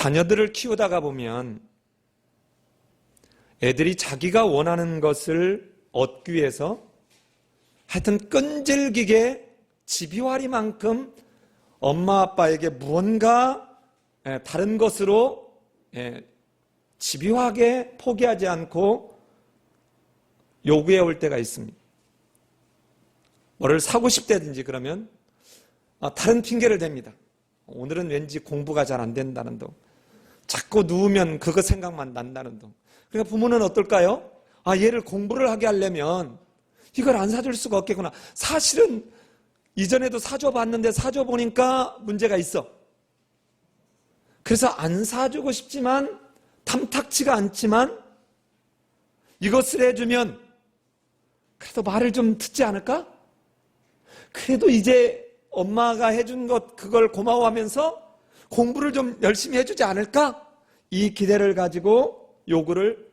자녀들을 키우다가 보면 애들이 자기가 원하는 것을 얻기 위해서 하여튼 끈질기게 집요하리만큼 엄마 아빠에게 무언가 다른 것으로 집요하게 포기하지 않고 요구해 올 때가 있습니다. 뭐를 사고 싶다든지 그러면 다른 핑계를 댑니다. 오늘은 왠지 공부가 잘 안 된다는 둥, 자꾸 누우면 그거 생각만 난다는 둥. 그러니까 부모는 어떨까요? 얘를 공부를 하게 하려면 이걸 안 사줄 수가 없겠구나. 사실은 이전에도 사줘봤는데 사줘보니까 문제가 있어. 그래서 안 사주고 싶지만 탐탁치가 않지만 이것을 해주면 그래도 말을 좀 듣지 않을까? 그래도 이제 엄마가 해준 것 그걸 고마워하면서 공부를 좀 열심히 해주지 않을까? 이 기대를 가지고 요구를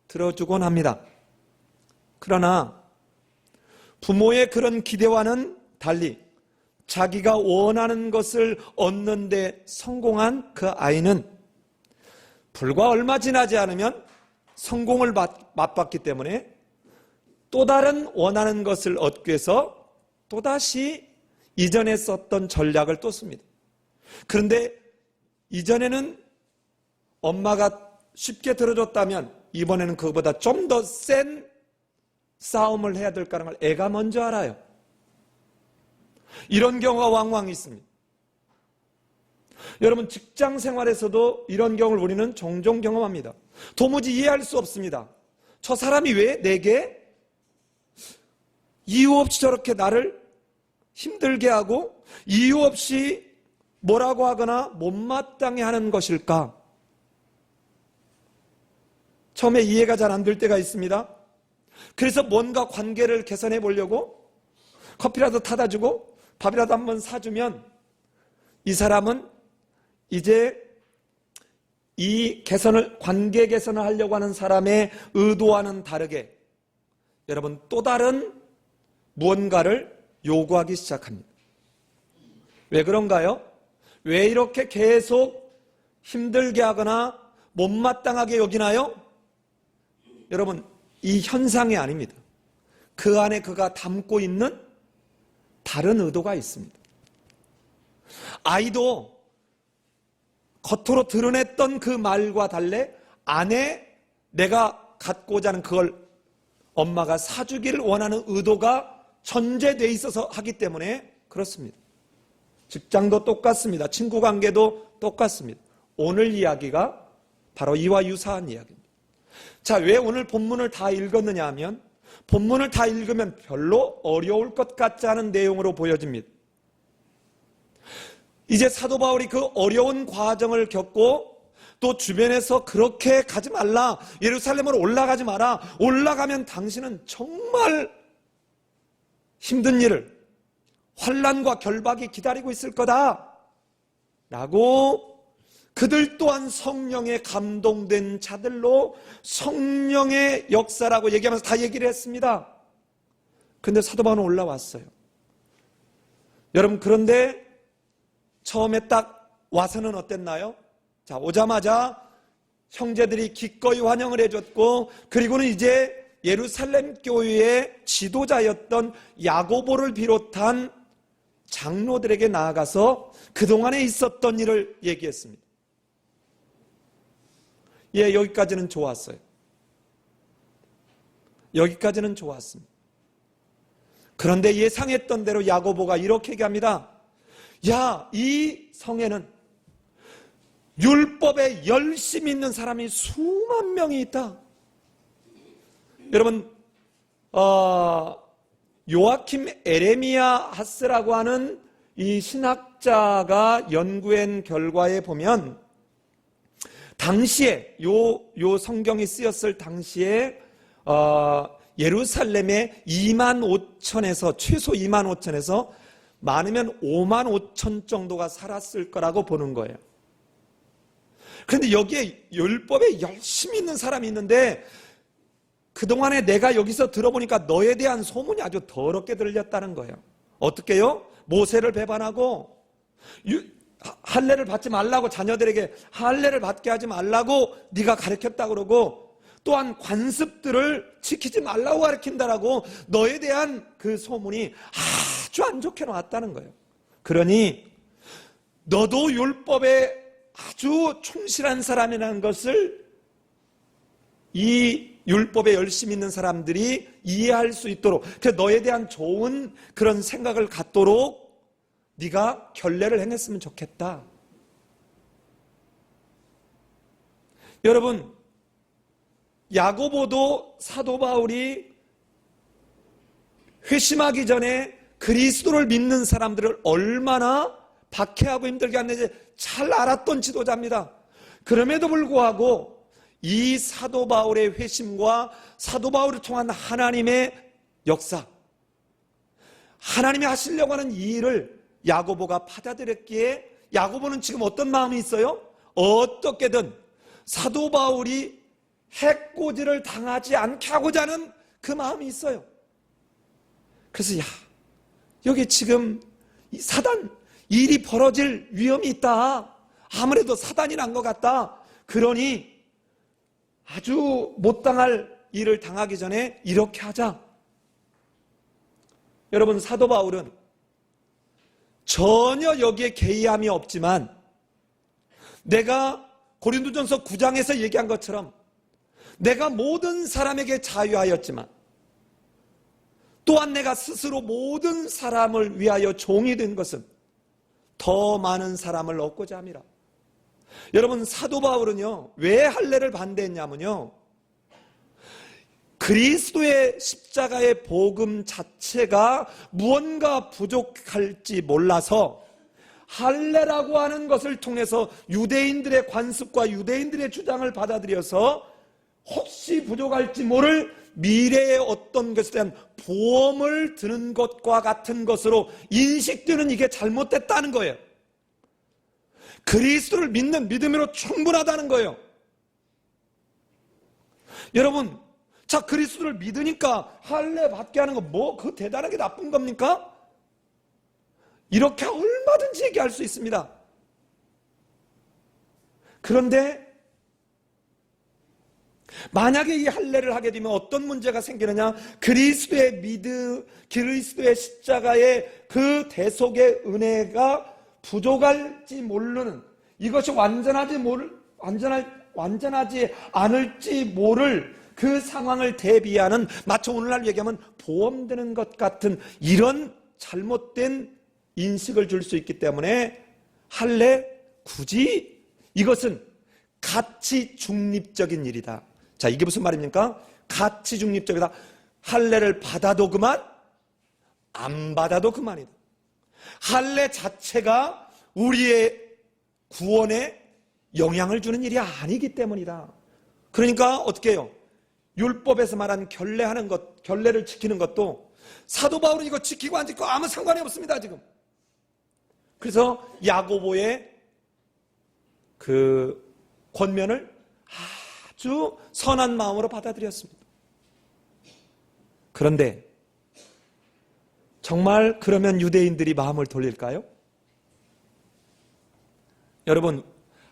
들어주곤 합니다. 그러나 부모의 그런 기대와는 달리 자기가 원하는 것을 얻는 데 성공한 그 아이는 불과 얼마 지나지 않으면 성공을 맛봤기 때문에 또 다른 원하는 것을 얻기 위해서 또다시 이전에 썼던 전략을 또 씁니다. 그런데 이전에는 엄마가 쉽게 들어줬다면 이번에는 그것보다 좀 더 센 싸움을 해야 될 거라는 걸 애가 먼저 알아요. 이런 경우가 왕왕 있습니다. 여러분 직장 생활에서도 이런 경우를 우리는 종종 경험합니다. 도무지 이해할 수 없습니다. 저 사람이 왜 내게 이유 없이 저렇게 나를 힘들게 하고 이유 없이 뭐라고 하거나 못마땅해 하는 것일까? 처음에 이해가 잘 안 될 때가 있습니다. 그래서 뭔가 관계를 개선해 보려고 커피라도 타다 주고 밥이라도 한번 사주면 이 사람은 이제 이 관계 개선을 하려고 하는 사람의 의도와는 다르게 여러분 또 다른 무언가를 요구하기 시작합니다. 왜 그런가요? 왜 이렇게 계속 힘들게 하거나 못마땅하게 여기나요? 여러분 이 현상이 아닙니다. 그 안에 그가 담고 있는 다른 의도가 있습니다. 아이도 겉으로 드러냈던 그 말과 달리 안에 내가 갖고자 하는 그걸 엄마가 사주기를 원하는 의도가 전제되어 있어서 하기 때문에 그렇습니다. 직장도 똑같습니다. 친구 관계도 똑같습니다. 오늘 이야기가 바로 이와 유사한 이야기입니다. 자, 왜 오늘 본문을 다 읽었느냐 하면 본문을 다 읽으면 별로 어려울 것 같지 않은 내용으로 보여집니다. 이제 사도 바울이 그 어려운 과정을 겪고 또 주변에서 그렇게 가지 말라, 예루살렘으로 올라가지 마라, 올라가면 당신은 정말 힘든 일을, 환난과 결박이 기다리고 있을 거다 라고 그들 또한 성령에 감동된 자들로 성령의 역사라고 얘기하면서 다 얘기를 했습니다. 근데 사도 바울은 올라왔어요. 여러분 그런데 처음에 딱 와서는 어땠나요? 자, 오자마자 형제들이 기꺼이 환영을 해줬고 그리고는 이제 예루살렘 교회의 지도자였던 야고보를 비롯한 장로들에게 나아가서 그동안에 있었던 일을 얘기했습니다. 예, 여기까지는 좋았어요. 여기까지는 좋았습니다. 그런데 예상했던 대로 야고보가 이렇게 얘기합니다. 야, 이 성에는 율법에 열심히 있는 사람이 수만 명이 있다. 여러분 요아킴 에레미야 하스라고 하는 이 신학자가 연구한 결과에 보면 당시에 요 성경이 쓰였을 당시에 예루살렘에 2만 5천에서 최소 2만 5천에서 많으면 5만 5천 정도가 살았을 거라고 보는 거예요. 그런데 여기에 율법에 열심히 있는 사람이 있는데 그동안에 내가 여기서 들어보니까 너에 대한 소문이 아주 더럽게 들렸다는 거예요. 어떻게요? 모세를 배반하고 할례를 받지 말라고, 자녀들에게 할례를 받게 하지 말라고 네가 가르쳤다 그러고, 또한 관습들을 지키지 말라고 가르친다라고 너에 대한 그 소문이 아주 안 좋게 나왔다는 거예요. 그러니 너도 율법에 아주 충실한 사람이라는 것을 이 율법에 열심히 있는 사람들이 이해할 수 있도록, 너에 대한 좋은 그런 생각을 갖도록 네가 결례를 행했으면 좋겠다. 여러분, 야고보도 사도 바울이 회심하기 전에 그리스도를 믿는 사람들을 얼마나 박해하고 힘들게 하는지 잘 알았던 지도자입니다. 그럼에도 불구하고 이 사도 바울의 회심과 사도 바울을 통한 하나님의 역사, 하나님이 하시려고 하는 이 일을 야고보가 받아들였기에 야고보는 지금 어떤 마음이 있어요? 어떻게든 사도 바울이 해코지를 당하지 않게 하고자 하는 그 마음이 있어요. 그래서 여기 지금 사단 일이 벌어질 위험이 있다. 아무래도 사단이 난 것 같다. 그러니 아주 못 당할 일을 당하기 전에 이렇게 하자. 여러분, 사도 바울은 전혀 여기에 개의함이 없지만, 내가 고린도전서 9장에서 얘기한 것처럼 내가 모든 사람에게 자유하였지만, 또한 내가 스스로 모든 사람을 위하여 종이 된 것은 더 많은 사람을 얻고자 함이라. 여러분, 사도 바울은요, 왜 할례를 반대했냐면요, 그리스도의 십자가의 복음 자체가 무언가 부족할지 몰라서 할례라고 하는 것을 통해서 유대인들의 관습과 유대인들의 주장을 받아들여서 혹시 부족할지 모를 미래의 어떤 것에 대한 보험을 드는 것과 같은 것으로 인식되는, 이게 잘못됐다는 거예요. 그리스도를 믿는 믿음으로 충분하다는 거예요. 여러분, 자, 그리스도를 믿으니까 할례 받게 하는 거 뭐 그 대단하게 나쁜 겁니까? 이렇게 얼마든지 얘기할 수 있습니다. 그런데 만약에 이 할례를 하게 되면 어떤 문제가 생기느냐? 그리스도의 그리스도의 십자가의 그 대속의 은혜가 부족할지 모르는, 이것이 완전하지 않을지 모를 그 상황을 대비하는, 마치 오늘날 얘기하면 보험 드는 것 같은 이런 잘못된 인식을 줄 수 있기 때문에 할례 굳이, 이것은 가치 중립적인 일이다. 자, 이게 무슨 말입니까? 가치 중립적이다. 할례를 받아도 그만, 안 받아도 그만이다. 할례 자체가 우리의 구원에 영향을 주는 일이 아니기 때문이다. 그러니까 어떻게 해요? 율법에서 말한 결례하는 것, 결례를 지키는 것도 사도 바울은 이거 지키고 안 지키고 아무 상관이 없습니다, 지금. 그래서 야고보의 그 권면을 아주 선한 마음으로 받아들였습니다. 그런데 정말 그러면 유대인들이 마음을 돌릴까요? 여러분,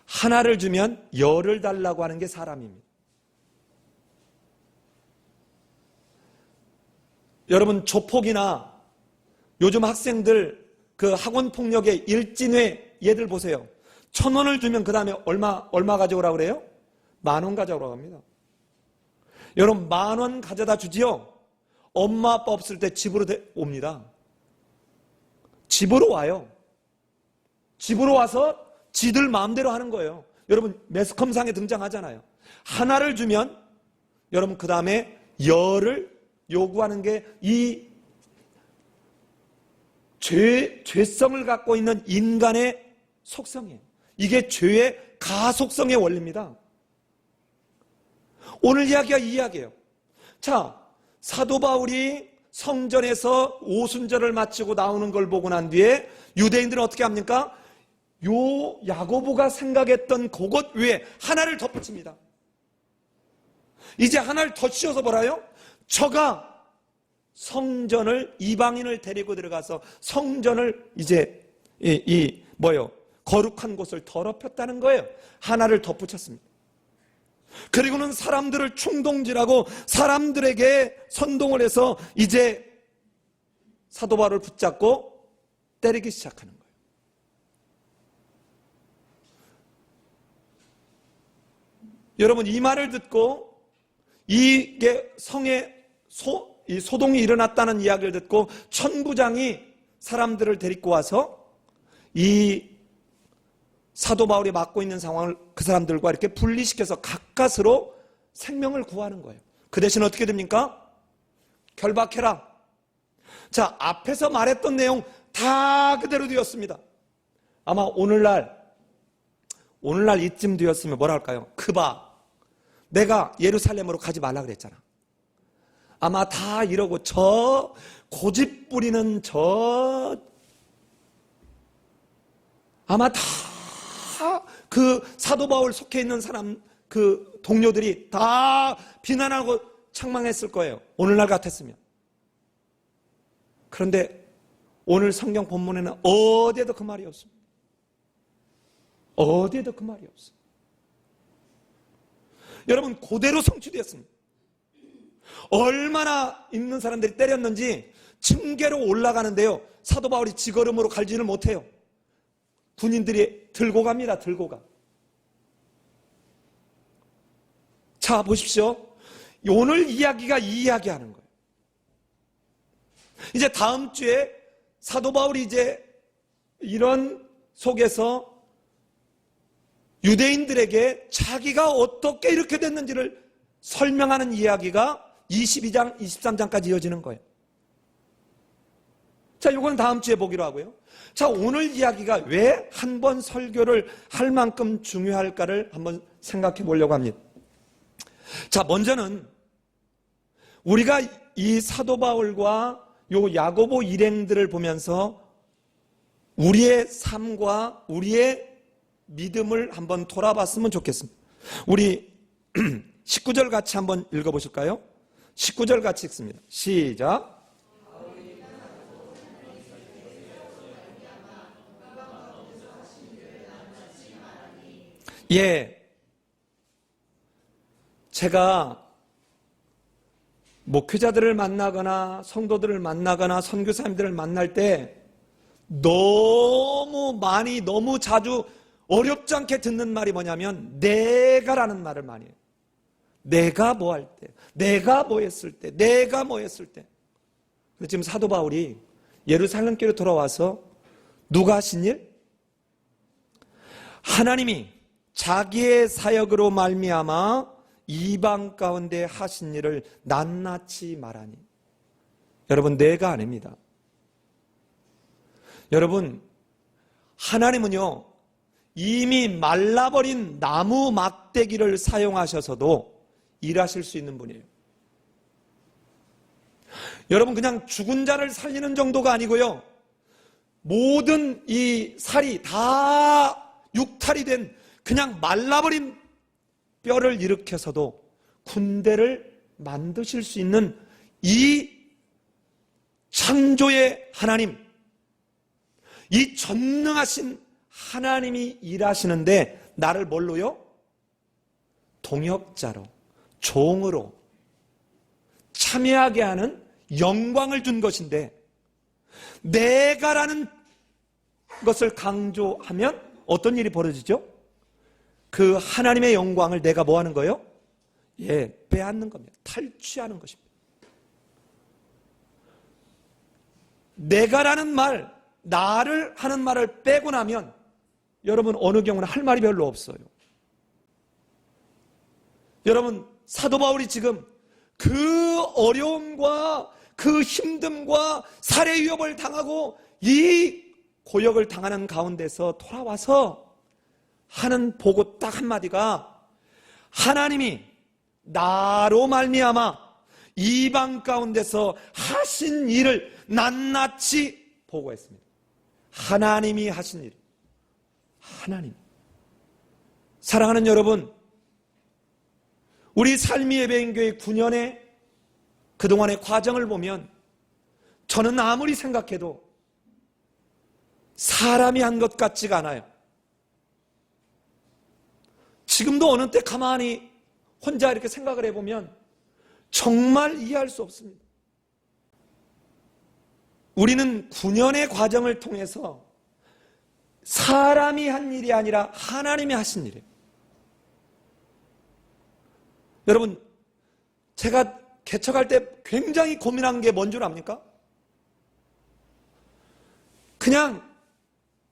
하나를 주면 열을 달라고 하는 게 사람입니다. 여러분, 조폭이나 요즘 학생들 그 학원폭력의 일진회 얘들 보세요. 1,000원을 주면 그 다음에 얼마 가져오라고 그래요? 10,000원 가져오라고 합니다. 여러분, 10,000원 가져다 주지요? 엄마 아빠 없을 때 집으로 옵니다. 집으로 와요. 집으로 와서 지들 마음대로 하는 거예요. 여러분, 매스컴상에 등장하잖아요. 하나를 주면 여러분 그 다음에 열을 요구하는 게 이 죄성을 갖고 있는 인간의 속성이에요. 이게 죄의 가속성의 원리입니다. 오늘 이야기가 이 이야기예요. 자, 사도 바울이 성전에서 오순절을 마치고 나오는 걸 보고 난 뒤에 유대인들은 어떻게 합니까? 요 야고보가 생각했던 그것 위에 하나를 덧붙입니다. 이제 하나를 더 씌워서 뭐라요? 저가 성전을, 이방인을 데리고 들어가서 성전을 이제 거룩한 곳을 더럽혔다는 거예요. 하나를 덧붙였습니다. 그리고는 사람들을 충동질하고 사람들에게 선동을 해서 이제 사도 바울을 붙잡고 때리기 시작하는 거예요. 여러분, 이 말을 듣고 이게 성에 소동이 일어났다는 이야기를 듣고 천부장이 사람들을 데리고 와서 이 사도 바울이 맡고 있는 상황을 그 사람들과 이렇게 분리시켜서 가까스로 생명을 구하는 거예요. 그 대신 어떻게 됩니까? 결박해라. 자, 앞에서 말했던 내용 다 그대로 되었습니다. 아마 오늘날 이쯤 되었으면 뭐라 할까요? 그봐, 내가 예루살렘으로 가지 말라 그랬잖아. 아마 다 이러고 저 고집 부리는 아마 다 그 사도 바울 속해 있는 사람, 그 동료들이 다 비난하고 책망했을 거예요. 오늘날 같았으면. 그런데 오늘 성경 본문에는 어디에도 그 말이 없습니다. 어디에도 그 말이 없어요. 여러분, 그대로 성취되었습니다. 얼마나 있는 사람들이 때렸는지 층계로 올라가는데요, 사도 바울이 지걸음으로 갈지를 못해요. 군인들이 들고 갑니다. 들고 가. 자, 보십시오. 오늘 이야기가 이 이야기하는 거예요. 이제 다음 주에 사도 바울이 이제 이런 속에서 유대인들에게 자기가 어떻게 이렇게 됐는지를 설명하는 이야기가 22장, 23장까지 이어지는 거예요. 자, 이건 다음 주에 보기로 하고요. 자, 오늘 이야기가 왜 한 번 설교를 할 만큼 중요할까를 한번 생각해 보려고 합니다. 자, 먼저는 우리가 이 사도 바울과 요 야고보 일행들을 보면서 우리의 삶과 우리의 믿음을 한번 돌아봤으면 좋겠습니다. 우리 19절 같이 한번 읽어보실까요? 19절 같이 읽습니다. 시작. 예, 제가 목회자들을 만나거나 성도들을 만나거나 선교사님들을 만날 때 너무 많이, 너무 자주 어렵지 않게 듣는 말이 뭐냐면 내가라는 말을 많이 해요. 내가 뭐 할 때, 내가 뭐 했을 때, 내가 뭐 했을 때. 근데 지금 사도 바울이 예루살렘교로 돌아와서 누가 하신 일? 하나님이 자기의 사역으로 말미암아 이방 가운데 하신 일을 낱낱이 말하니. 여러분, 내가 아닙니다. 여러분, 하나님은요, 이미 말라버린 나무 막대기를 사용하셔서도 일하실 수 있는 분이에요. 여러분, 그냥 죽은 자를 살리는 정도가 아니고요, 모든 이 살이 다 육탈이 된 그냥 말라버린 뼈를 일으켜서도 군대를 만드실 수 있는 이 창조의 하나님, 이 전능하신 하나님이 일하시는데 나를 뭘로요? 동역자로, 종으로 참여하게 하는 영광을 준 것인데, 내가라는 것을 강조하면 어떤 일이 벌어지죠? 그 하나님의 영광을 내가 뭐 하는 거예요? 예, 빼앗는 겁니다. 탈취하는 것입니다. 내가라는 말, 나를 하는 말을 빼고 나면 여러분 어느 경우는 할 말이 별로 없어요. 여러분, 사도 바울이 지금 그 어려움과 그 힘듦과 살해 위협을 당하고 이 고역을 당하는 가운데서 돌아와서 하는 보고 딱 한마디가, 하나님이 나로 말미암아 이방 가운데서 하신 일을 낱낱이 보고했습니다. 하나님이 하신 일. 하나님. 사랑하는 여러분, 우리 삶이 예배인교회 9년의 그동안의 과정을 보면 저는 아무리 생각해도 사람이 한 것 같지가 않아요. 지금도 어느 때 가만히 혼자 이렇게 생각을 해보면 정말 이해할 수 없습니다. 우리는 9년의 과정을 통해서 사람이 한 일이 아니라 하나님이 하신 일이에요. 여러분, 제가 개척할 때 굉장히 고민한 게 뭔 줄 압니까? 그냥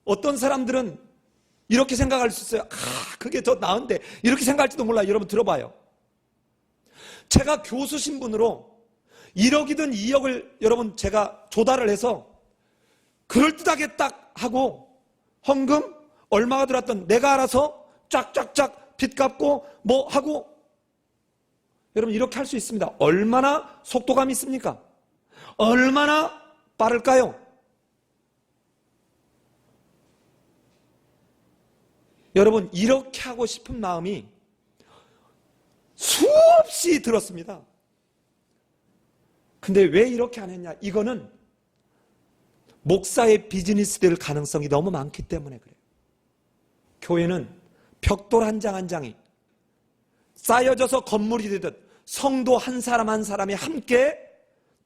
어떤 사람들은 이렇게 생각할 수 있어요. 그게 더 나은데 이렇게 생각할지도 몰라요. 여러분 들어봐요. 제가 교수 신분으로 1억이든 2억을 여러분 제가 조달을 해서 그럴듯하게 딱 하고 헌금 얼마가 들어왔던 내가 알아서 쫙쫙쫙 빚 갚고 뭐 하고 여러분 이렇게 할 수 있습니다. 얼마나 속도감이 있습니까? 얼마나 빠를까요? 여러분 이렇게 하고 싶은 마음이 수없이 들었습니다. 근데 왜 이렇게 안 했냐? 이거는 목사의 비즈니스 될 가능성이 너무 많기 때문에 그래요. 교회는 벽돌 한 장 한 장이 쌓여져서 건물이 되듯 성도 한 사람 한 사람이 함께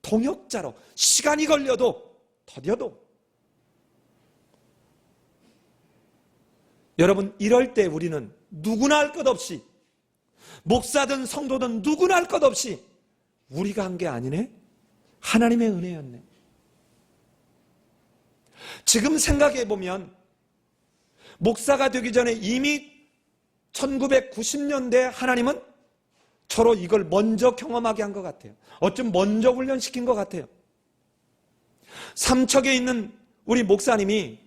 동역자로 시간이 걸려도 더뎌도 여러분 이럴 때 우리는 누구나 할 것 없이 목사든 성도든 누구나 할 것 없이 우리가 한 게 아니네? 하나님의 은혜였네. 지금 생각해보면 목사가 되기 전에 이미 1990년대 하나님은 저로 이걸 먼저 경험하게 한 것 같아요. 어쩜 먼저 훈련시킨 것 같아요. 삼척에 있는 우리 목사님이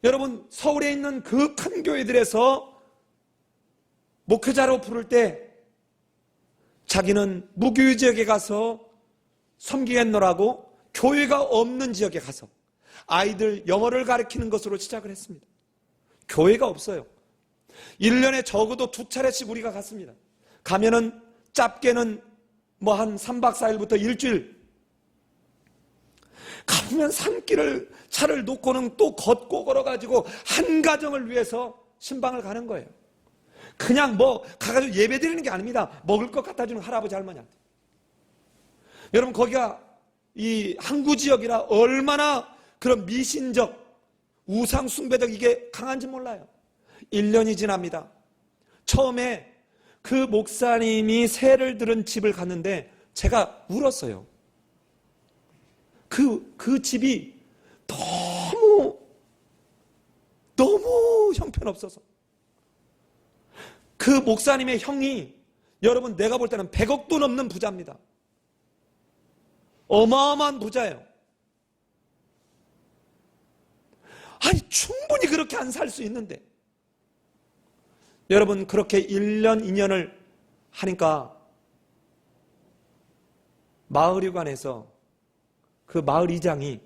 여러분 서울에 있는 그 큰 교회들에서 목회자로 부를 때 자기는 무교유 지역에 가서 섬기겠노라고 교회가 없는 지역에 가서 아이들 영어를 가르치는 것으로 시작을 했습니다. 교회가 없어요. 1년에 적어도 2차례씩 우리가 갔습니다. 가면은 짧게는 뭐 한 3박 4일부터 일주일 가면 산길을 차를 놓고는 또 걷고 걸어가지고 한 가정을 위해서 신방을 가는 거예요. 그냥 뭐 가가지고 예배 드리는 게 아닙니다. 먹을 것 갖다 주는 할아버지 할머니한테. 여러분 거기가 이 항구 지역이라 얼마나 그런 미신적 우상 숭배적 이게 강한지 몰라요. 1년이 지납니다. 처음에 그 목사님이 세를 들은 집을 갔는데 제가 울었어요. 그 집이 너무 형편없어서. 그 목사님의 형이 여러분 내가 볼 때는 100억도 넘는 부자입니다. 어마어마한 부자예요. 아니 충분히 그렇게 안 살 수 있는데 여러분 그렇게 1년 2년을 하니까 마을유관에서 그 마을 이장이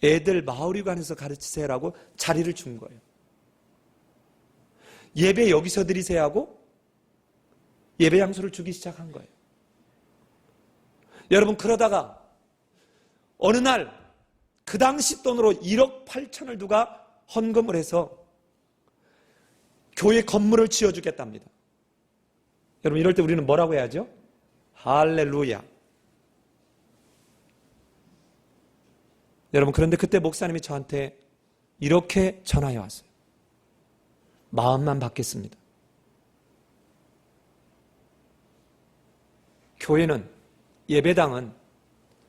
애들 마을유관에서 가르치세요라고 자리를 준 거예요. 예배 여기서 드리세요 하고 예배 장소를 주기 시작한 거예요. 여러분 그러다가 어느 날 그 당시 돈으로 1억 8천을 누가 헌금을 해서 교회 건물을 지어주겠답니다. 여러분 이럴 때 우리는 뭐라고 해야죠? 할렐루야. 여러분 그런데 그때 목사님이 저한테 이렇게 전화해 왔어요. 마음만 받겠습니다. 교회는 예배당은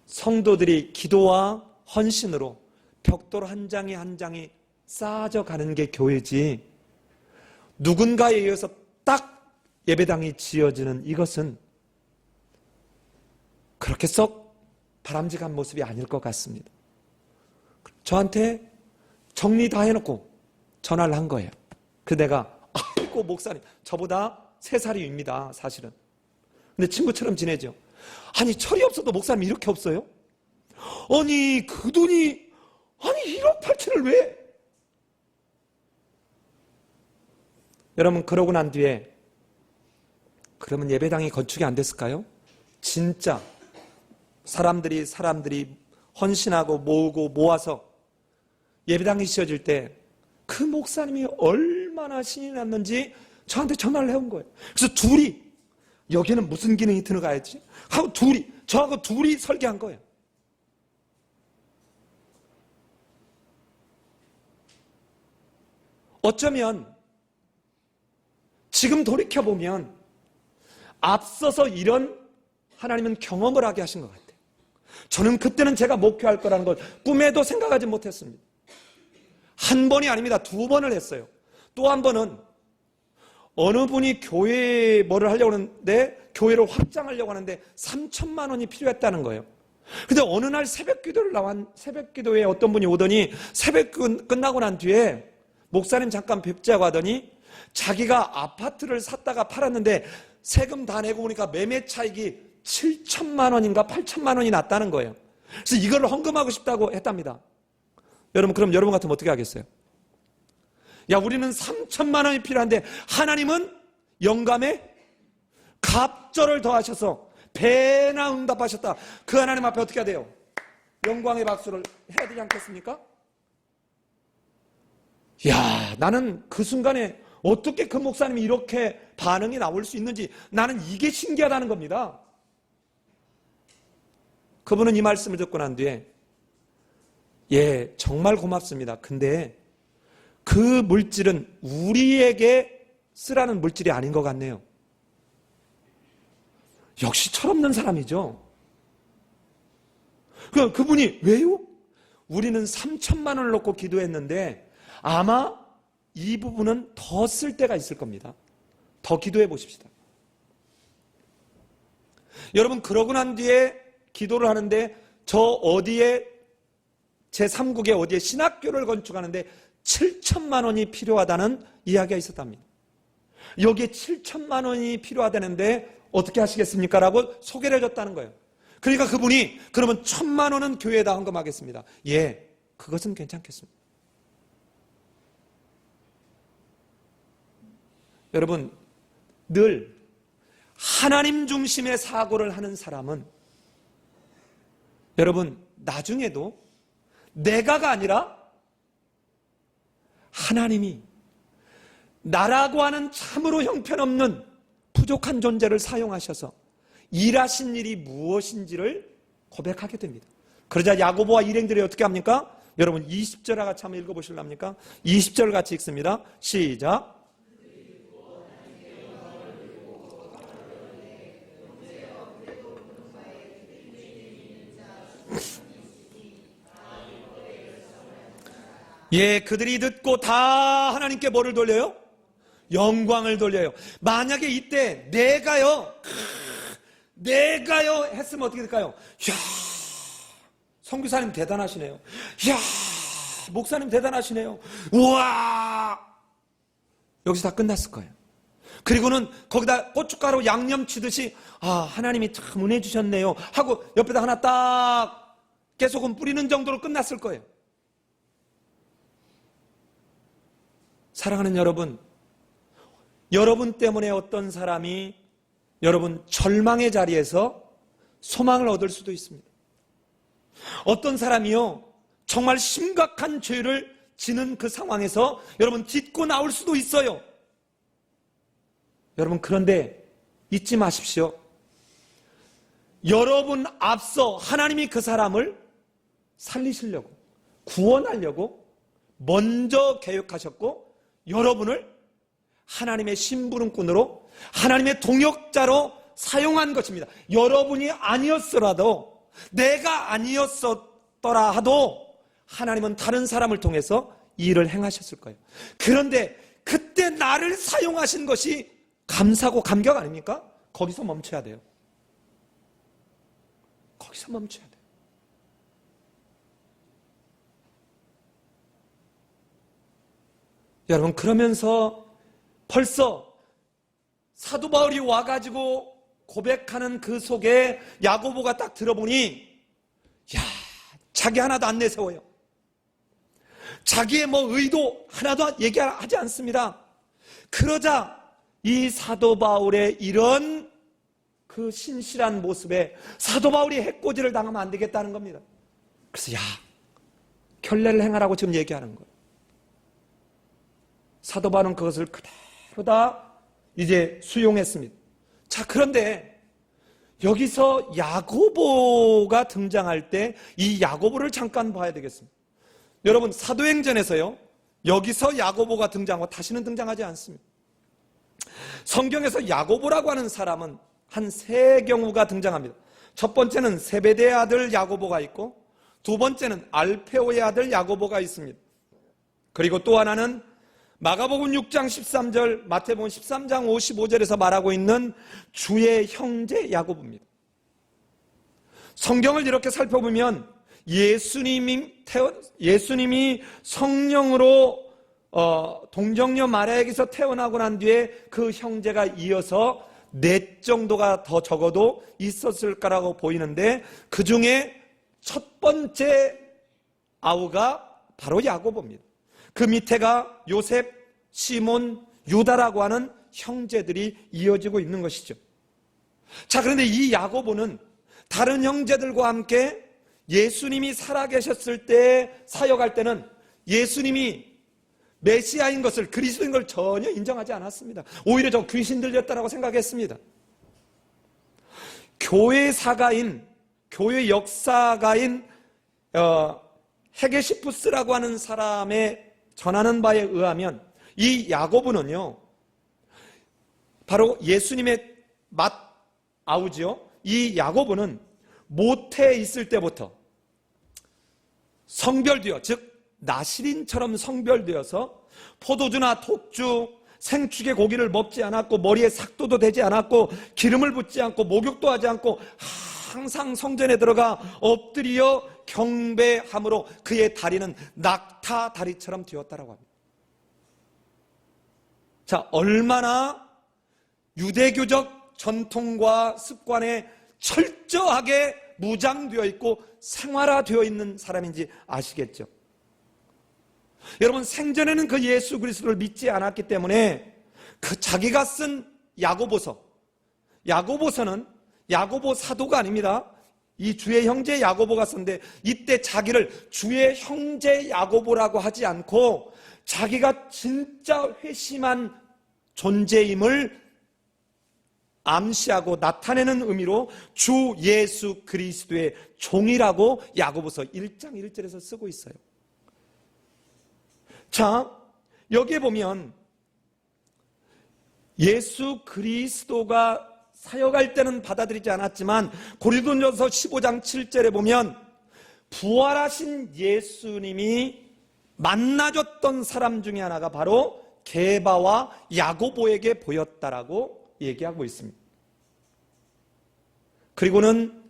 성도들이 기도와 헌신으로 벽돌 한 장이 한 장이 쌓아져 가는 게 교회지 누군가에 의해서 딱 예배당이 지어지는 이것은 그렇게 썩 바람직한 모습이 아닐 것 같습니다. 저한테 정리 다 해놓고 전화를 한 거예요. 그 내가 아이고 목사님 저보다 3살이 윗니다 사실은. 근데 친구처럼 지내죠. 아니 철이 없어도 목사님 이렇게 없어요? 아니 그 돈이 아니 1억 8천을 왜? 여러분 그러고 난 뒤에 그러면 예배당이 건축이 안 됐을까요? 진짜 사람들이 헌신하고 모으고 모아서 예배당이 지어질 때 그 목사님이 얼마나 신이 났는지 저한테 전화를 해온 거예요. 그래서 둘이 여기는 무슨 기능이 들어가야지 하고 저하고 둘이 설계한 거예요. 어쩌면 지금 돌이켜보면 앞서서 이런 하나님은 경험을 하게 하신 것 같아요. 저는 그때는 제가 목회할 거라는 걸 꿈에도 생각하지 못했습니다. 한 번이 아닙니다. 2번을 했어요. 또 한 번은 어느 분이 교회에 뭐를 하려고 하는데 교회를 확장하려고 하는데 3천만 원이 필요했다는 거예요. 근데 어느 날 새벽 기도에 어떤 분이 오더니 새벽 끝나고 난 뒤에 목사님 잠깐 뵙자고 하더니 자기가 아파트를 샀다가 팔았는데 세금 다 내고 보니까 매매 차익이 7천만 원인가 8천만 원이 났다는 거예요. 그래서 이걸 헌금하고 싶다고 했답니다. 여러분, 그럼 여러분 같으면 어떻게 하겠어요? 야, 우리는 3천만 원이 필요한데 하나님은 영감에 갑절을 더하셔서 배나 응답하셨다. 그 하나님 앞에 어떻게 해야 돼요? 영광의 박수를 해야 되지 않겠습니까? 야, 나는 그 순간에 어떻게 그 목사님이 이렇게 반응이 나올 수 있는지 나는 이게 신기하다는 겁니다. 그분은 이 말씀을 듣고 난 뒤에 예, 정말 고맙습니다. 근데 그 물질은 우리에게 쓰라는 물질이 아닌 것 같네요. 역시 철없는 사람이죠. 그분이 왜요? 우리는 3천만 원을 놓고 기도했는데 아마 이 부분은 더 쓸 때가 있을 겁니다. 더 기도해 보십시다. 여러분, 그러고 난 뒤에 기도를 하는데 저 어디에 제3국에 어디에 신학교를 건축하는데 7천만 원이 필요하다는 이야기가 있었답니다. 여기에 7천만 원이 필요하다는데 어떻게 하시겠습니까? 라고 소개를 해줬다는 거예요. 그러니까 그분이 그러면 1,000만 원은 교회에다 헌금하겠습니다. 예, 그것은 괜찮겠습니다. 여러분, 늘 하나님 중심의 사고를 하는 사람은 여러분 나중에도 내가가 아니라 하나님이 나라고 하는 참으로 형편없는 부족한 존재를 사용하셔서 일하신 일이 무엇인지를 고백하게 됩니다. 그러자 야고보와 일행들이 어떻게 합니까? 여러분 20절 같이 한번 읽어보실랍니까? 20절 같이 읽습니다. 시작. 예, 그들이 듣고 다 하나님께 뭐를 돌려요? 영광을 돌려요. 만약에 이때 내가요 했으면 어떻게 될까요? 이야, 선교사님 대단하시네요. 이야, 목사님 대단하시네요. 우와, 여기서 다 끝났을 거예요. 그리고는 거기다 고춧가루 양념 치듯이 하나님이 참 은혜 주셨네요 하고 옆에다 하나 딱 깨소금 뿌리는 정도로 끝났을 거예요. 사랑하는 여러분, 여러분 때문에 어떤 사람이 여러분 절망의 자리에서 소망을 얻을 수도 있습니다. 어떤 사람이요 정말 심각한 죄를 지는 그 상황에서 여러분 딛고 나올 수도 있어요. 여러분, 그런데 잊지 마십시오. 여러분 앞서 하나님이 그 사람을 살리시려고 구원하려고 먼저 계획하셨고 여러분을 하나님의 심부름꾼으로 하나님의 동역자로 사용한 것입니다. 여러분이 아니었더라도 내가 아니었더라 하도 하나님은 다른 사람을 통해서 이 일을 행하셨을 거예요. 그런데 그때 나를 사용하신 것이 감사고 감격 아닙니까? 거기서 멈춰야 돼요. 거기서 멈춰야 돼요. 여러분, 그러면서 벌써 사도 바울이 와가지고 고백하는 그 속에 야고보가 딱 들어보니 자기 하나도 안 내세워요. 자기의 의도 하나도 얘기하지 않습니다. 그러자 이 사도 바울의 이런 그 신실한 모습에 사도 바울이 해코지를 당하면 안 되겠다는 겁니다. 그래서 결례를 행하라고 지금 얘기하는 거예요. 사도 바울은 그것을 그대로 다 이제 수용했습니다. 자, 그런데 여기서 야고보가 등장할 때 이 야고보를 잠깐 봐야 되겠습니다. 여러분, 사도행전에서요, 여기서 야고보가 등장하고 다시는 등장하지 않습니다. 성경에서 야고보라고 하는 사람은 한 세 경우가 등장합니다. 첫 번째는 세베대의 아들 야고보가 있고, 두 번째는 알페오의 아들 야고보가 있습니다. 그리고 또 하나는 마가복음 6장 13절, 마태복음 13장 55절에서 말하고 있는 주의 형제 야고보입니다. 성경을 이렇게 살펴보면 예수님이 성령으로 동정녀 마리아에게서 태어나고 난 뒤에 그 형제가 이어서 넷 정도가 더 적어도 있었을 거라고 보이는데, 그 중에 첫 번째 아우가 바로 야고보입니다. 그 밑에가 요셉, 시몬, 유다라고 하는 형제들이 이어지고 있는 것이죠. 자, 그런데 이 야고보는 다른 형제들과 함께 예수님이 살아계셨을 때 사역할 때는 예수님이 메시아인 것을, 그리스도인 걸 전혀 인정하지 않았습니다. 오히려 저 귀신 들렸다라고 생각했습니다. 교회 사가인, 교회 역사가인 헤게시푸스라고 하는 사람의 전하는 바에 의하면 이 야고보는요, 바로 예수님의 맏아우지요. 이 야고보는 모태에 있을 때부터 성별되어, 즉 나시린처럼 성별되어서 포도주나 독주, 생축의 고기를 먹지 않았고, 머리에 삭도도 되지 않았고, 기름을 붓지 않고, 목욕도 하지 않고, 항상 성전에 들어가 엎드려 경배함으로 그의 다리는 낙타 다리처럼 되었다라고 합니다. 자, 얼마나 유대교적 전통과 습관에 철저하게 무장되어 있고 생활화되어 있는 사람인지 아시겠죠? 여러분, 생전에는 그 예수 그리스도를 믿지 않았기 때문에 그 자기가 쓴 야고보서는 야고보 사도가 아닙니다. 이 주의 형제 야고보가 썼는데, 이때 자기를 주의 형제 야고보라고 하지 않고 자기가 진짜 회심한 존재임을 암시하고 나타내는 의미로 주 예수 그리스도의 종이라고 야고보서 1장 1절에서 쓰고 있어요. 자, 여기에 보면 예수 그리스도가 사역할 때는 받아들이지 않았지만 고린도전서 15장 7절에 보면 부활하신 예수님이 만나줬던 사람 중에 하나가 바로 게바와 야고보에게 보였다라고 얘기하고 있습니다. 그리고는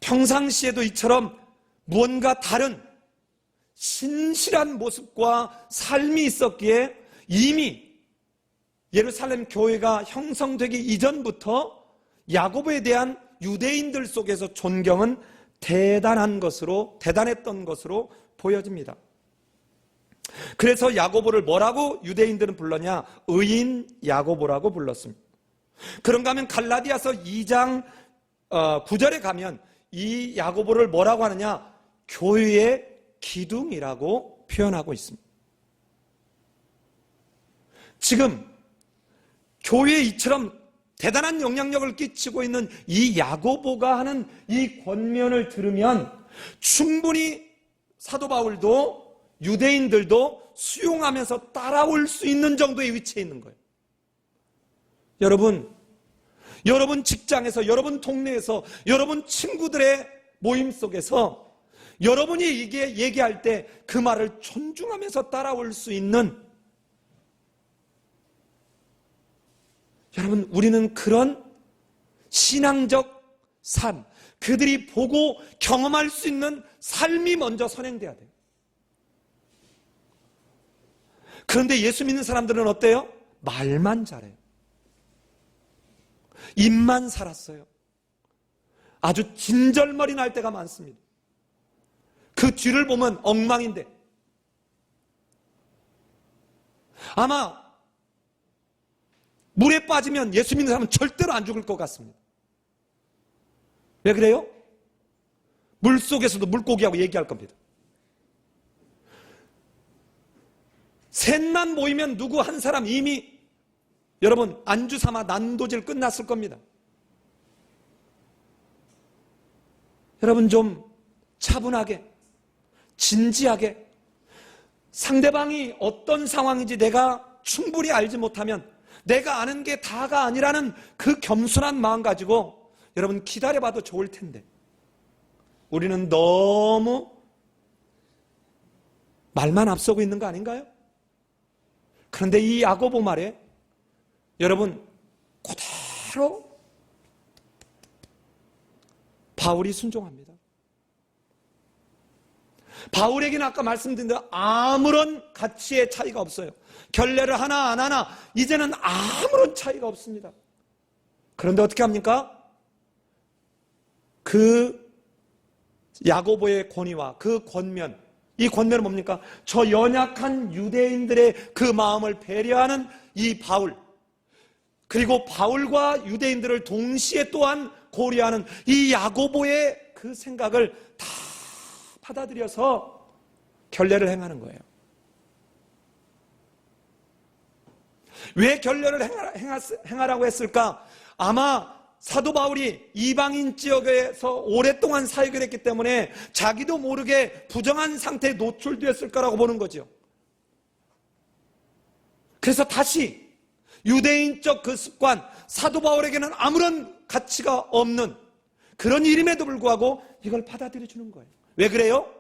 평상시에도 이처럼 무언가 다른 신실한 모습과 삶이 있었기에 이미 예루살렘 교회가 형성되기 이전부터 야고보에 대한 유대인들 속에서 존경은 대단했던 것으로 보여집니다. 그래서 야고보를 뭐라고 유대인들은 불렀냐? 의인 야고보라고 불렀습니다. 그런가 하면 갈라디아서 2장 9절에 가면 이 야고보를 뭐라고 하느냐? 교회의 기둥이라고 표현하고 있습니다. 지금 교회에 이처럼 대단한 영향력을 끼치고 있는 이 야고보가 하는 이 권면을 들으면 충분히 사도 바울도 유대인들도 수용하면서 따라올 수 있는 정도의 위치에 있는 거예요. 여러분 직장에서, 여러분 동네에서, 여러분 친구들의 모임 속에서 여러분이 이게 얘기할 때 그 말을 존중하면서 따라올 수 있는, 여러분, 우리는 그런 신앙적 삶, 그들이 보고 경험할 수 있는 삶이 먼저 선행돼야 돼요. 그런데 예수 믿는 사람들은 어때요? 말만 잘해요. 입만 살았어요. 아주 진절머리 날 때가 많습니다. 그 뒤를 보면 엉망인데, 아마 물에 빠지면 예수 믿는 사람은 절대로 안 죽을 것 같습니다. 왜 그래요? 물속에서도 물고기하고 얘기할 겁니다. 셋만 모이면 누구 한 사람 이미 여러분 안주 삼아 난도질 끝났을 겁니다. 여러분 좀 차분하게, 진지하게, 상대방이 어떤 상황인지 내가 충분히 알지 못하면 내가 아는 게 다가 아니라는 그 겸손한 마음 가지고 여러분 기다려봐도 좋을 텐데, 우리는 너무 말만 앞서고 있는 거 아닌가요? 그런데 이 야고보 말에 여러분 그대로 바울이 순종합니다. 바울에게는 아까 말씀드린 대로 아무런 가치의 차이가 없어요. 결례를 하나 안 하나 이제는 아무런 차이가 없습니다. 그런데 어떻게 합니까? 그 야고보의 권위와 그 권면, 이 권면은 뭡니까? 저 연약한 유대인들의 그 마음을 배려하는 이 바울, 그리고 바울과 유대인들을 동시에 또한 고려하는 이 야고보의 그 생각을 다 받아들여서 결례를 행하는 거예요. 왜 결례를 행하라고 했을까? 아마 사도 바울이 이방인 지역에서 오랫동안 사역을 했기 때문에 자기도 모르게 부정한 상태에 노출되었을 거라고 보는 거죠. 그래서 다시 유대인적 그 습관, 사도 바울에게는 아무런 가치가 없는 그런 일임에도 불구하고 이걸 받아들여 주는 거예요. 왜 그래요?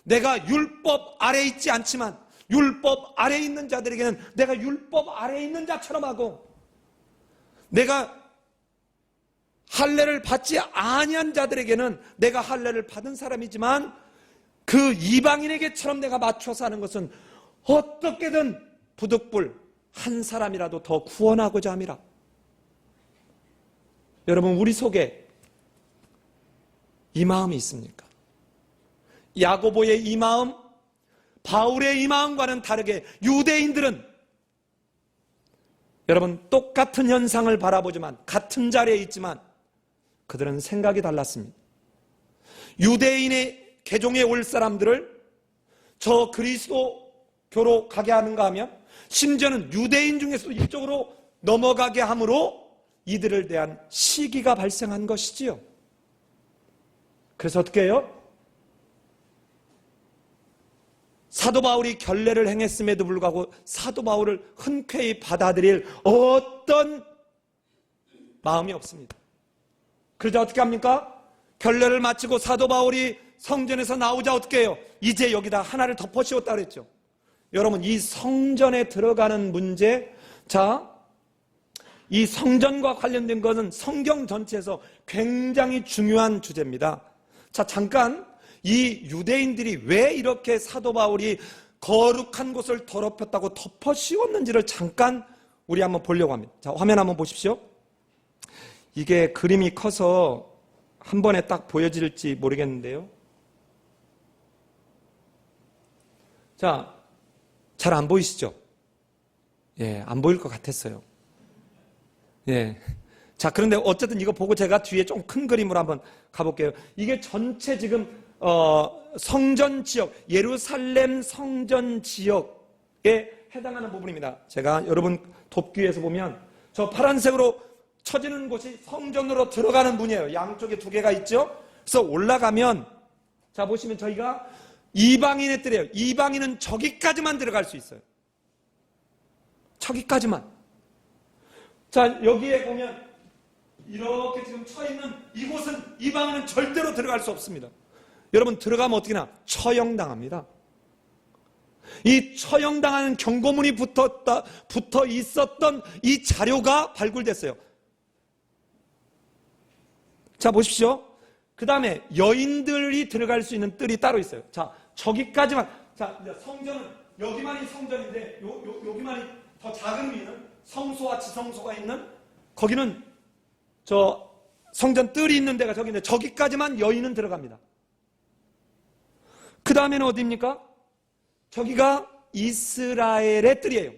내가 율법 아래에 있지 않지만 율법 아래에 있는 자들에게는 내가 율법 아래에 있는 자처럼 하고, 내가 할례를 받지 아니한 자들에게는 내가 할례를 받은 사람이지만 그 이방인에게처럼 내가 맞춰서 하는 것은 어떻게든 부득불 한 사람이라도 더 구원하고자 함이라. 여러분 우리 속에 이 마음이 있습니까? 야고보의 이 마음, 바울의 이 마음과는 다르게 유대인들은 여러분 똑같은 현상을 바라보지만, 같은 자리에 있지만 그들은 생각이 달랐습니다. 유대인의 계종에 올 사람들을 저 그리스도교로 가게 하는가 하면, 심지어는 유대인 중에서도 이쪽으로 넘어가게 함으로 이들을 대한 시기가 발생한 것이지요. 그래서 어떻게 해요? 사도 바울이 결례를 행했음에도 불구하고 사도 바울을 흔쾌히 받아들일 어떤 마음이 없습니다. 그러자 어떻게 합니까? 결례를 마치고 사도 바울이 성전에서 나오자 어떻게 해요? 이제 여기다 하나를 덮어 씌웠다 그랬죠. 여러분 이 성전에 들어가는 문제, 자, 이 성전과 관련된 것은 성경 전체에서 굉장히 중요한 주제입니다. 자, 잠깐 이 유대인들이 왜 이렇게 사도 바울이 거룩한 곳을 더럽혔다고 덮어 씌웠는지를 잠깐 우리 한번 보려고 합니다. 자, 화면 한번 보십시오. 이게 그림이 커서 한 번에 딱 보여질지 모르겠는데요. 자, 잘 안 보이시죠? 예, 안 보일 것 같았어요. 예. 자, 그런데 어쨌든 이거 보고 제가 뒤에 좀 큰 그림으로 한번 가볼게요. 이게 전체 지금 성전 지역, 예루살렘 성전 지역에 해당하는 부분입니다. 제가 여러분 돕기위해서 보면 저 파란색으로 쳐지는 곳이 성전으로 들어가는 문이에요. 양쪽에 두 개가 있죠. 그래서 올라가면, 자 보시면 저희가 이방인의 뜰이에요. 이방인은 저기까지만 들어갈 수 있어요. 저기까지만. 자, 여기에 보면 이렇게 지금 쳐 있는 이곳은 이방인은 절대로 들어갈 수 없습니다. 여러분 들어가면 어떻게 되나? 처형당합니다. 이 처형당하는 경고문이 붙어 있었던 이 자료가 발굴됐어요. 자, 보십시오. 그 다음에 여인들이 들어갈 수 있는 뜰이 따로 있어요. 자, 저기까지만. 자, 성전은 여기만이 성전인데 여기만이 더 작은 위는 성소와 지성소가 있는, 거기는 저 성전 뜰이 있는 데가 저기인데 저기까지만 여인은 들어갑니다. 그 다음에는 어디입니까? 저기가 이스라엘의 뜰이에요.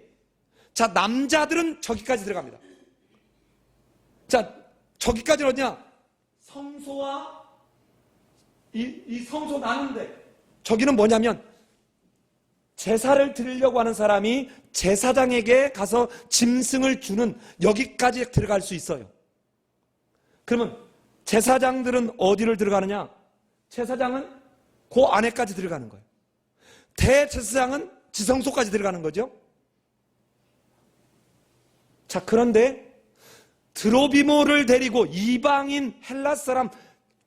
자, 남자들은 저기까지 들어갑니다. 자, 저기까지는 어디냐? 성소와 이 성소 나는데, 저기는 뭐냐면 제사를 드리려고 하는 사람이 제사장에게 가서 짐승을 주는 여기까지 들어갈 수 있어요. 그러면 제사장들은 어디를 들어가느냐? 제사장은 그 안에까지 들어가는 거예요. 대제사장은 지성소까지 들어가는 거죠. 자, 그런데 드로비모를 데리고, 이방인 헬라 사람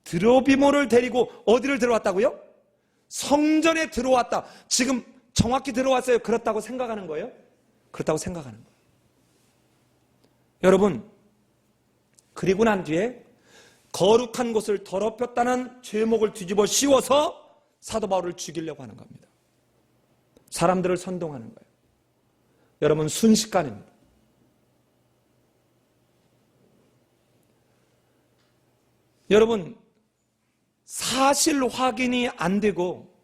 드로비모를 데리고 어디를 들어왔다고요? 성전에 들어왔다. 지금 정확히 들어왔어요? 그렇다고 생각하는 거예요? 그렇다고 생각하는 거예요. 여러분, 그리고 난 뒤에 거룩한 곳을 더럽혔다는 죄목을 뒤집어 씌워서 사도 바울을 죽이려고 하는 겁니다. 사람들을 선동하는 거예요. 여러분, 순식간입니다. 여러분, 사실 확인이 안 되고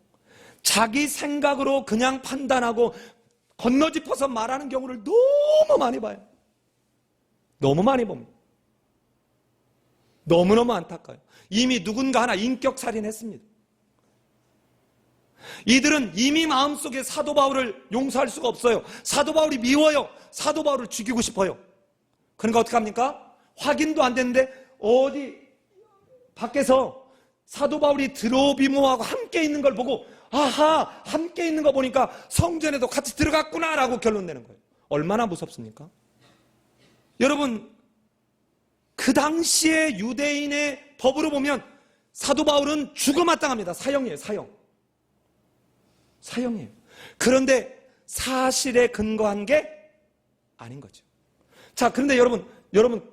자기 생각으로 그냥 판단하고 건너짚어서 말하는 경우를 너무 많이 봐요. 너무 많이 봅니다. 너무너무 안타까워요. 이미 누군가 하나 인격살인했습니다. 이들은 이미 마음속에 사도 바울을 용서할 수가 없어요. 사도 바울이 미워요. 사도 바울을 죽이고 싶어요. 그러니까 어떻게 합니까? 확인도 안 되는데 어디 밖에서 사도 바울이 드로비모하고 함께 있는 걸 보고, 아하, 함께 있는 거 보니까 성전에도 같이 들어갔구나 라고 결론 내는 거예요. 얼마나 무섭습니까? 여러분, 그 당시에 유대인의 법으로 보면 사도 바울은 죽어 마땅합니다. 사형이에요. 사형이에요. 그런데 사실에 근거한 게 아닌 거죠. 자, 그런데 여러분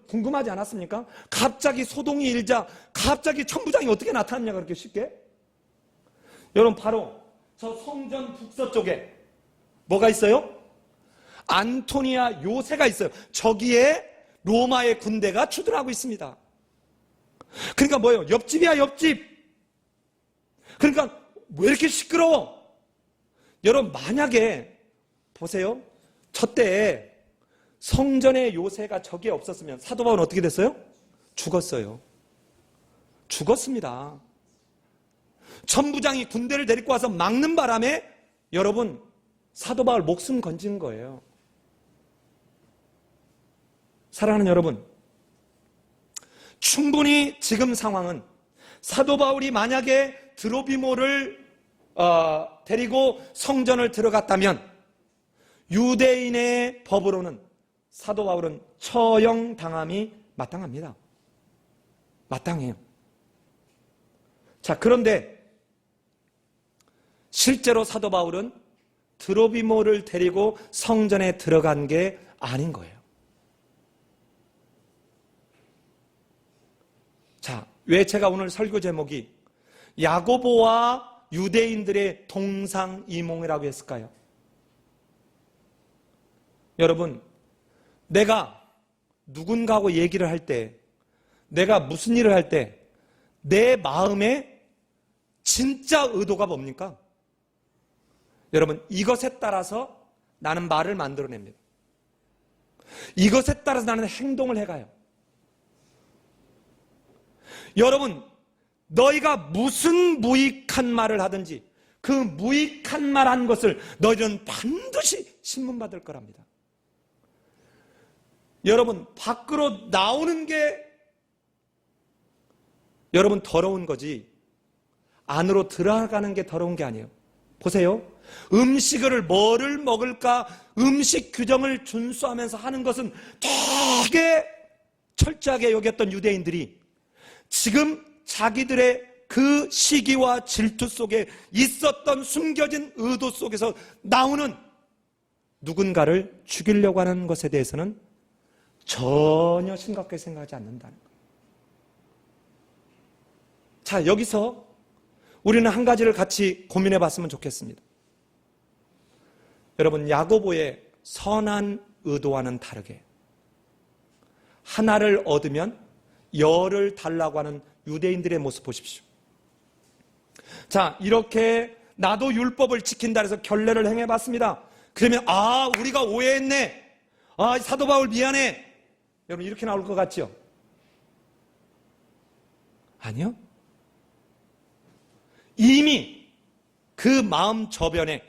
궁금하지 않았습니까? 갑자기 소동이 일자 갑자기 천부장이 어떻게 나타났냐, 그렇게 쉽게? 여러분, 바로 저 성전 북서쪽에 뭐가 있어요? 안토니아 요새가 있어요. 저기에 로마의 군대가 주둔하고 있습니다. 그러니까 뭐예요? 옆집이야, 옆집. 그러니까 왜 이렇게 시끄러워? 여러분, 만약에 보세요. 저때 성전의 요새가 저기에 없었으면 사도 바울은 어떻게 됐어요? 죽었어요. 죽었습니다. 천부장이 군대를 데리고 와서 막는 바람에 여러분, 사도 바울 목숨 건진 거예요. 사랑하는 여러분, 충분히 지금 상황은 사도 바울이 만약에 드로비모를 데리고 성전을 들어갔다면 유대인의 법으로는 사도 바울은 처형당함이 마땅합니다. 마땅해요. 자, 그런데 실제로 사도 바울은 드로비모를 데리고 성전에 들어간 게 아닌 거예요. 자, 왜 제가 오늘 설교 제목이 야고보와 유대인들의 동상이몽이라고 했을까요? 여러분, 내가 누군가하고 얘기를 할 때, 내가 무슨 일을 할 때 내 마음에 진짜 의도가 뭡니까? 여러분, 이것에 따라서 나는 말을 만들어냅니다. 이것에 따라서 나는 행동을 해가요. 여러분, 너희가 무슨 무익한 말을 하든지 그 무익한 말 한 것을 너희는 반드시 신문받을 거랍니다. 여러분, 밖으로 나오는 게 여러분 더러운 거지 안으로 들어가는 게 더러운 게 아니에요. 보세요. 음식을 뭐를 먹을까 음식 규정을 준수하면서 하는 것은 되게 철저하게 여겼던 유대인들이 지금 자기들의 그 시기와 질투 속에 있었던 숨겨진 의도 속에서 나오는 누군가를 죽이려고 하는 것에 대해서는 전혀 심각하게 생각하지 않는다는 거예요. 자, 여기서 우리는 한 가지를 같이 고민해 봤으면 좋겠습니다. 여러분, 야고보의 선한 의도와는 다르게 하나를 얻으면 열을 달라고 하는 유대인들의 모습 보십시오. 자, 이렇게 나도 율법을 지킨다 해서 결례를 행해 봤습니다. 그러면 우리가 오해했네. 사도 바울 미안해. 여러분, 이렇게 나올 것 같죠? 아니요. 이미 그 마음 저변에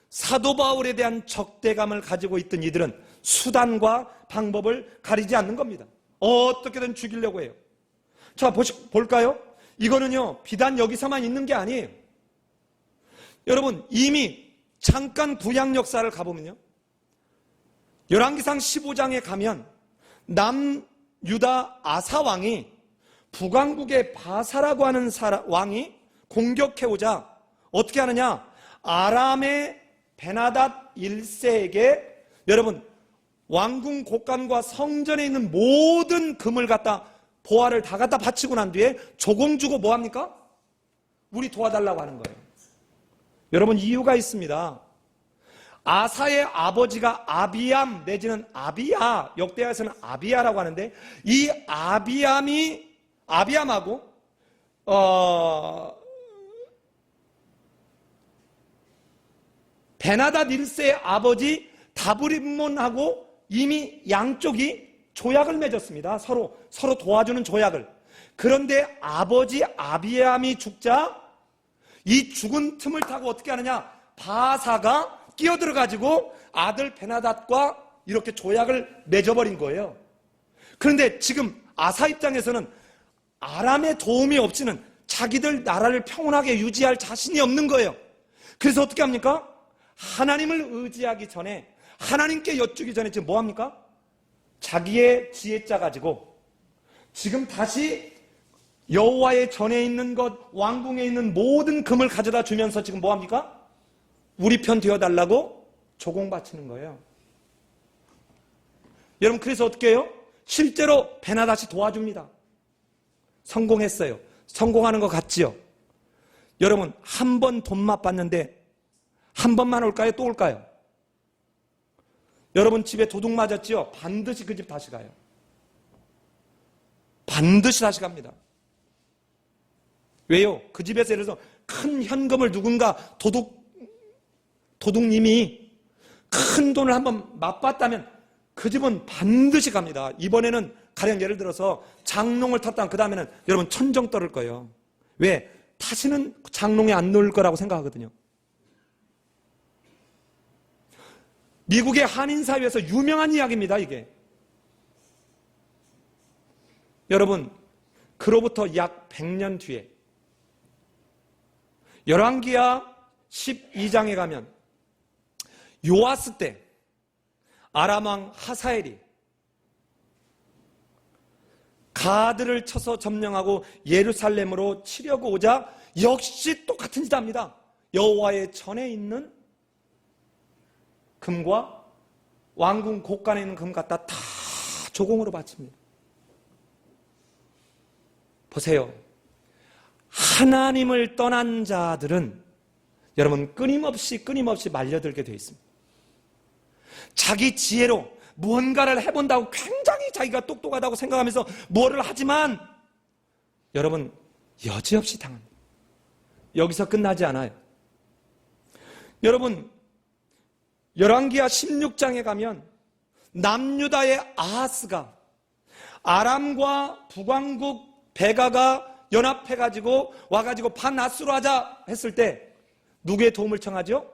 사도 바울에 대한 적대감을 가지고 있던 이들은 수단과 방법을 가리지 않는 겁니다. 어떻게든 죽이려고 해요. 자, 볼까요? 이거는요, 비단 여기서만 있는 게 아니에요. 여러분, 이미 잠깐 구약 역사를 가보면요, 열왕기상 15장에 가면 남유다 아사 왕이 북왕국의 바사라고 하는 왕이 공격해오자 어떻게 하느냐? 아람의 베나닷 1세에게 여러분 왕궁 곡간과 성전에 있는 모든 금을 갖다 보화를 다 갖다 바치고 난 뒤에 조공 주고 뭐합니까? 우리 도와달라고 하는 거예요. 여러분, 이유가 있습니다. 아사의 아버지가 아비암 내지는 아비야, 역대하에서는 아비야라고 하는데, 이 아비암하고 베나닷 1세의 아버지 다브림몬하고 이미 양쪽이 조약을 맺었습니다. 서로 도와주는 조약을. 그런데 아버지 아비암이 죽자 이 죽은 틈을 타고 어떻게 하느냐? 바사가 끼어들어가지고 아들 베나닷과 이렇게 조약을 맺어버린 거예요. 그런데 지금 아사 입장에서는 아람의 도움이 없이는 자기들 나라를 평온하게 유지할 자신이 없는 거예요. 그래서 어떻게 합니까? 하나님을 의지하기 전에, 하나님께 여쭈기 전에 지금 뭐합니까? 자기의 지혜자 가지고 지금 다시 여호와의 전에 있는 것, 왕궁에 있는 모든 금을 가져다 주면서 지금 뭐합니까? 우리 편 되어달라고 조공 바치는 거예요. 여러분, 그래서 어떻게 해요? 실제로 베나닷이 도와줍니다. 성공했어요. 성공하는 것 같지요? 여러분, 한 번 돈 맛봤는데 한 번만 올까요? 또 올까요? 여러분 집에 도둑 맞았지요? 반드시 그 집 다시 가요. 반드시 다시 갑니다. 왜요? 그 집에서 예를 들어서 큰 현금을 누군가 도둑님이 큰 돈을 한번 맛봤다면 그 집은 반드시 갑니다. 이번에는 가령 예를 들어서 장롱을 탔다면 그 다음에는 여러분 천정 떨을 거예요. 왜? 다시는 장롱에 안 놓을 거라고 생각하거든요. 미국의 한인사회에서 유명한 이야기입니다, 이게. 여러분, 그로부터 약 100년 뒤에 열왕기하 12장에 가면 요아스 때 아람왕 하사엘이 가드를 쳐서 점령하고 예루살렘으로 치려고 오자 역시 똑같은 짓 합니다. 여호와의 전에 있는 금과 왕궁 곡간에 있는 금 갖다 다 조공으로 바칩니다. 보세요. 하나님을 떠난 자들은 여러분 끊임없이 말려들게 되어 있습니다. 자기 지혜로 무언가를 해본다고 굉장히 자기가 똑똑하다고 생각하면서 뭐를 하지만 여러분 여지없이 당합니다. 여기서 끝나지 않아요. 여러분 열왕기하 16장에 가면 남유다의 아하스가 아람과 북왕국 베가가 연합해가지고 와가지고 반아수르 하자 했을 때 누구의 도움을 청하죠?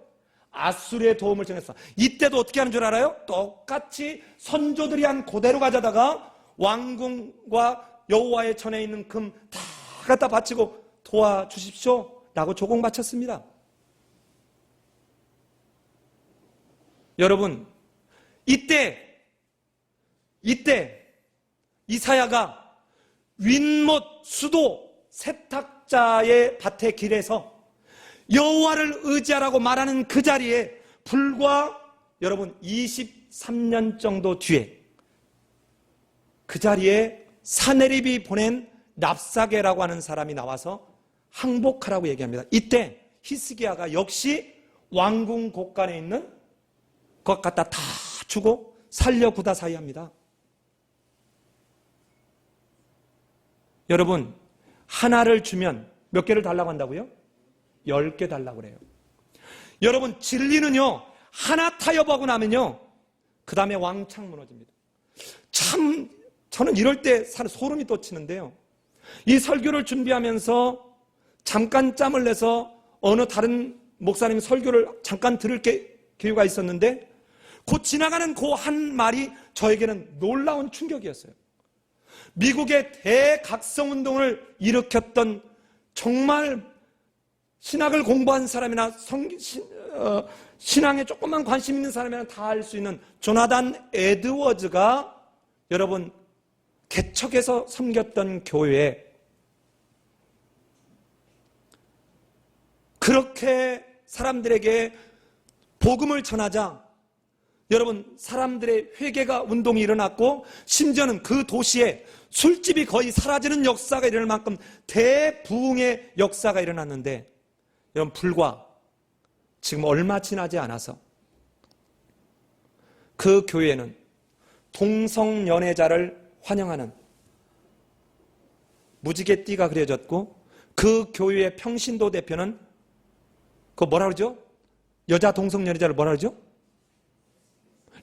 아수르의 도움을 청했어. 이때도 어떻게 하는 줄 알아요? 똑같이 선조들이 한 그대로 가져다가 왕궁과 여호와의 전에 있는 금 다 갖다 바치고 도와주십시오 라고 조공 바쳤습니다. 여러분 이때 이사야가 윗못 수도 세탁자의 밭의 길에서 여호와를 의지하라고 말하는 그 자리에 불과 여러분 23년 정도 뒤에 그 자리에 사네립이 보낸 랍사게라고 하는 사람이 나와서 항복하라고 얘기합니다. 이때 히스기야가 역시 왕궁 곳간에 있는 것 갖다 다 주고 살려 구다사이 합니다. 여러분 하나를 주면 몇 개를 달라고 한다고요? 10개 달라고 그래요. 여러분 진리는요 하나 타협하고 나면요 그 다음에 왕창 무너집니다. 참 저는 이럴 때 소름이 돋치는데요, 이 설교를 준비하면서 잠깐 짬을 내서 어느 다른 목사님 설교를 잠깐 들을 기회가 있었는데 곧 지나가는 그 한 말이 저에게는 놀라운 충격이었어요. 미국의 대각성운동을 일으켰던 정말 신학을 공부한 사람이나 신앙에 조금만 관심 있는 사람이나 다 알 수 있는 조나단 에드워즈가 여러분 개척해서 섬겼던 교회에 그렇게 사람들에게 복음을 전하자 여러분 사람들의 회개가 운동이 일어났고 심지어는 그 도시에 술집이 거의 사라지는 역사가 일어날 만큼 대부흥의 역사가 일어났는데 여러분 불과 지금 얼마 지나지 않아서 그 교회는 동성연애자를 환영하는 무지개 띠가 그려졌고 그 교회의 평신도 대표는 그 뭐라 그러죠? 여자 동성연애자를 뭐라 그러죠?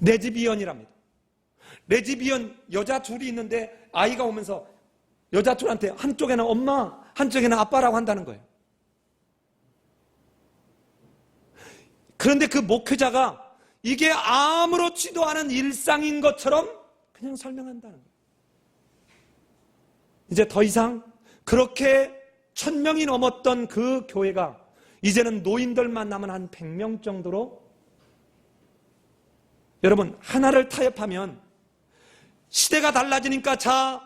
레즈비언이랍니다. 레즈비언 여자 둘이 있는데 아이가 오면서 여자 둘한테 한쪽에는 엄마, 한쪽에는 아빠라고 한다는 거예요. 그런데 그 목회자가 이게 아무렇지도 않은 일상인 것처럼 그냥 설명한다는 거예요. 이제 더 이상 그렇게 1000명이 넘었던 그 교회가 이제는 노인들만 남은 한 100명 정도로 여러분 하나를 타협하면 시대가 달라지니까 자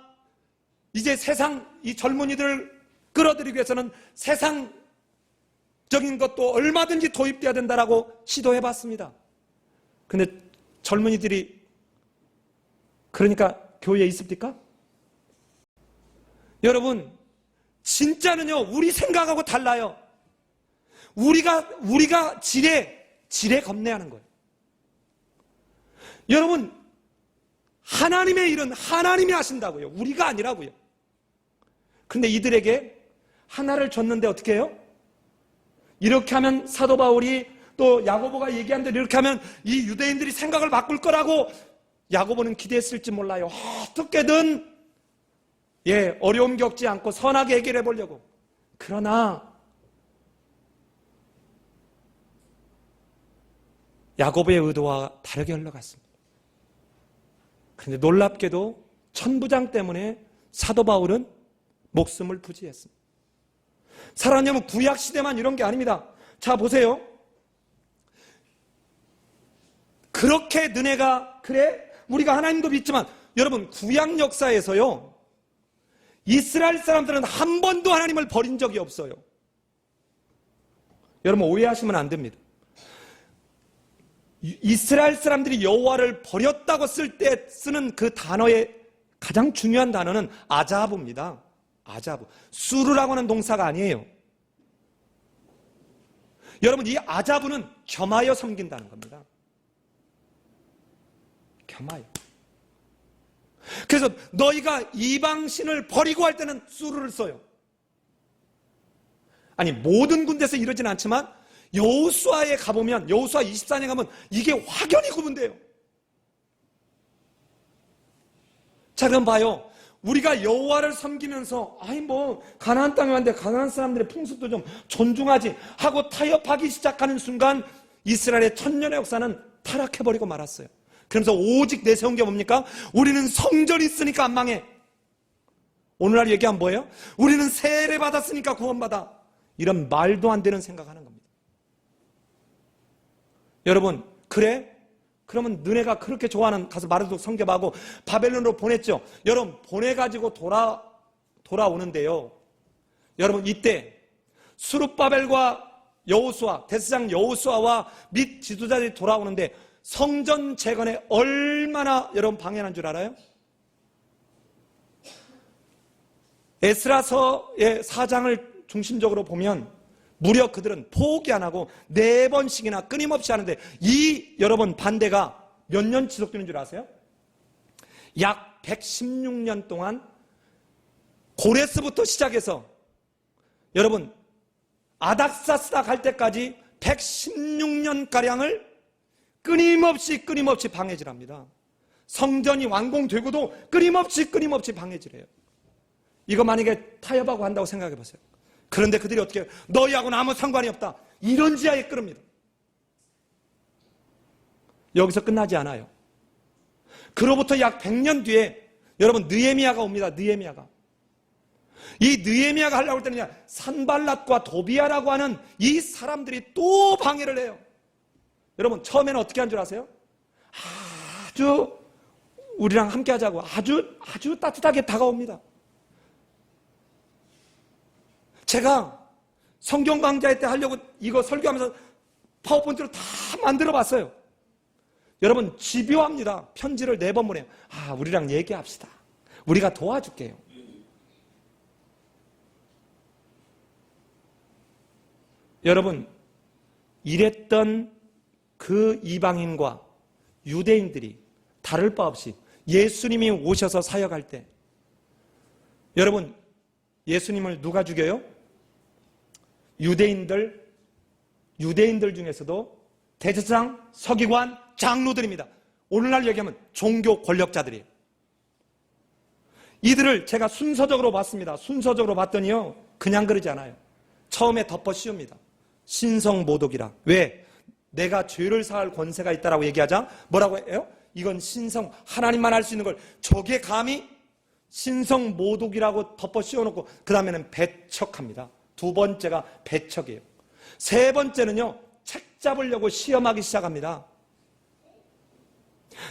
이제 세상 이 젊은이들을 끌어들이기 위해서는 세상적인 것도 얼마든지 도입돼야 된다라고 시도해봤습니다. 근데 젊은이들이 그러니까 교회에 있습니까? 여러분 진짜는요 우리 생각하고 달라요. 우리가 지레 겁내하는 거예요. 여러분 하나님의 일은 하나님이 하신다고요. 우리가 아니라고요. 그런데 이들에게 하나를 줬는데 어떻게 해요? 이렇게 하면 사도 바울이 또 야고보가 얘기한 대로 이렇게 하면 이 유대인들이 생각을 바꿀 거라고 야고보는 기대했을지 몰라요. 어떻게든 어려움 겪지 않고 선하게 해결해 보려고. 그러나 야고보의 의도와 다르게 흘러갔습니다. 그런데 놀랍게도 천부장 때문에 사도 바울은 목숨을 부지했습니다. 사랑하면 구약 시대만 이런 게 아닙니다. 자 보세요. 그렇게 너네가 그래 우리가 하나님도 믿지만 여러분 구약 역사에서요 이스라엘 사람들은 한 번도 하나님을 버린 적이 없어요. 여러분 오해하시면 안 됩니다. 이스라엘 사람들이 여호와를 버렸다고 쓸 때 쓰는 그 단어의 가장 중요한 단어는 아자부입니다. 아자부. 수르라고 하는 동사가 아니에요. 여러분 이 아자부는 겸하여 섬긴다는 겁니다. 겸하여. 그래서 너희가 이방신을 버리고 할 때는 수르를 써요. 아니 모든 군대에서 이러진 않지만 여호수아에 가보면 여호수아 24년 가면 이게 확연히 구분돼요. 자 그럼 봐요. 우리가 여호와를 섬기면서 가나안 땅에 왔는데 가나안 사람들의 풍습도 좀 존중하지 하고 타협하기 시작하는 순간 이스라엘의 1000년의 역사는 타락해버리고 말았어요. 그러면서 오직 내세운 게 뭡니까? 우리는 성전이 있으니까 안 망해. 오늘날 얘기하면 뭐예요? 우리는 세례 받았으니까 구원받아. 이런 말도 안 되는 생각하는 겁니다. 여러분 그래? 그러면 너네가 그렇게 좋아하는 가서 마르독 성ገብ하고 바벨론으로 보냈죠. 여러분 보내가지고 돌아오는데요. 여러분 이때 수룹바벨과 여호수아 대제사장 여호수아와 및 지도자들이 돌아오는데 성전 재건에 얼마나 여러분 방해한 줄 알아요? 에스라서의 4장을 중심적으로 보면 무려 그들은 포기 안 하고 4번씩이나 끊임없이 하는데 이 여러분 반대가 몇 년 지속되는 줄 아세요? 약 116년 동안 고레스부터 시작해서 여러분 아닥사스다 갈 때까지 116년가량을 끊임없이 방해질합니다. 성전이 완공되고도 끊임없이 방해질해요. 이거 만약에 타협하고 한다고 생각해 보세요. 그런데 그들이 어떻게 해요? 너희하고는 아무 상관이 없다. 이런 지하에 끌읍니다. 여기서 끝나지 않아요. 그로부터 약 100년 뒤에 여러분 느헤미야가 옵니다. 느헤미야가. 이 느헤미야가 하려고 할 때는 산발랏과 도비아라고 하는 이 사람들이 또 방해를 해요. 여러분 처음에는 어떻게 한 줄 아세요? 아주 우리랑 함께 하자고 아주 따뜻하게 다가옵니다. 제가 성경 강좌회 때 하려고 이거 설교하면서 파워포인트로 다 만들어 봤어요. 여러분 집요합니다. 편지를 4번 보내요. 우리랑 얘기합시다. 우리가 도와줄게요. 여러분 이랬던 그 이방인과 유대인들이 다를 바 없이 예수님이 오셔서 사역할 때 여러분 예수님을 누가 죽여요? 유대인들 중에서도 대제사장, 서기관, 장로들입니다. 오늘날 얘기하면 종교 권력자들이에요. 이들을 제가 순서적으로 봤습니다. 순서적으로 봤더니요 그냥 그러지 않아요. 처음에 덮어 씌웁니다. 신성모독이라. 왜? 내가 죄를 사할 권세가 있다라고 얘기하자 뭐라고 해요? 이건 신성, 하나님만 할 수 있는 걸 저게 감히 신성모독이라고 덮어 씌워놓고 그 다음에는 배척합니다. 2번째가 배척이에요. 3번째는요 책 잡으려고 시험하기 시작합니다.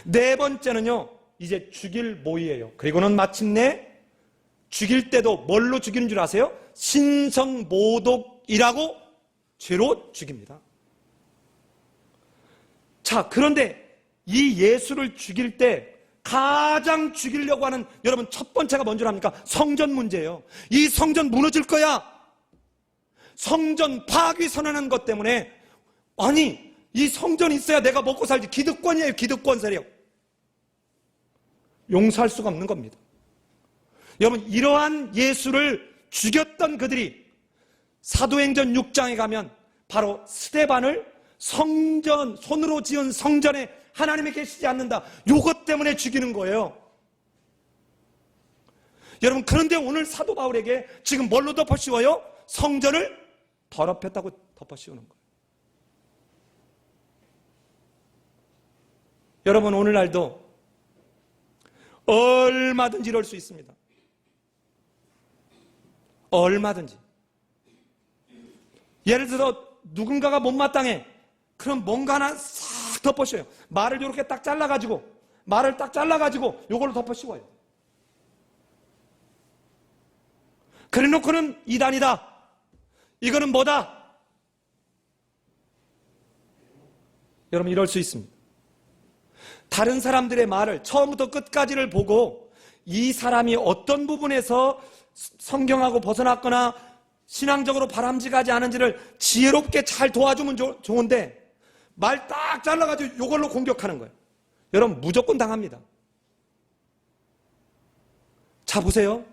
4번째는요 이제 죽일 모의예요. 그리고는 마침내 죽일 때도 뭘로 죽이는 줄 아세요? 신성모독이라고 죄로 죽입니다. 자, 그런데 이 예수를 죽일 때 가장 죽이려고 하는 여러분 첫 번째가 뭔 줄 압니까? 성전 문제예요. 이 성전 무너질 거야. 성전 파괴 선언하는 것 때문에 아니 이 성전이 있어야 내가 먹고 살지. 기득권이에요. 기득권 세력. 용서할 수가 없는 겁니다. 여러분 이러한 예수를 죽였던 그들이 사도행전 6장에 가면 바로 스데반을 성전, 손으로 지은 성전에 하나님이 계시지 않는다. 요것 때문에 죽이는 거예요. 여러분 그런데 오늘 사도 바울에게 지금 뭘로 덮어 씌워요? 성전을 더럽혔다고 덮어 씌우는 거예요. 여러분 오늘날도 얼마든지 이럴 수 있습니다. 얼마든지. 예를 들어 누군가가 못마땅해. 그럼 뭔가 하나 싹 덮어 씌워요. 말을 이렇게 딱 잘라가지고 요걸로 덮어 씌워요. 그래 놓고는 이단이다. 이거는 뭐다? 여러분 이럴 수 있습니다. 다른 사람들의 말을 처음부터 끝까지를 보고 이 사람이 어떤 부분에서 성경하고 벗어났거나 신앙적으로 바람직하지 않은지를 지혜롭게 잘 도와주면 좋은데 말 딱 잘라가지고 이걸로 공격하는 거예요. 여러분 무조건 당합니다. 자 보세요.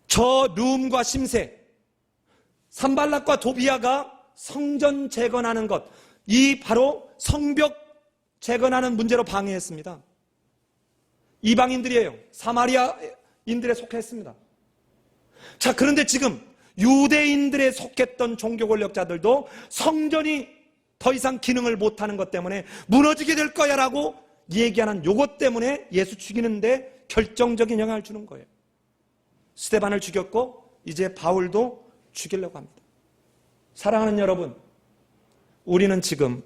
저 룸과 심세, 산발랏과 도비아가 성전 재건하는 것, 이 바로 성벽 재건하는 문제로 방해했습니다. 이방인들이에요. 사마리아인들에 속했습니다. 자, 그런데 지금 유대인들에 속했던 종교 권력자들도 성전이 더 이상 기능을 못하는 것 때문에 무너지게 될 거야 라고 얘기하는 요것 때문에 예수 죽이는데 결정적인 영향을 주는 거예요. 스데반을 죽였고 이제 바울도 죽이려고 합니다. 사랑하는 여러분, 우리는 지금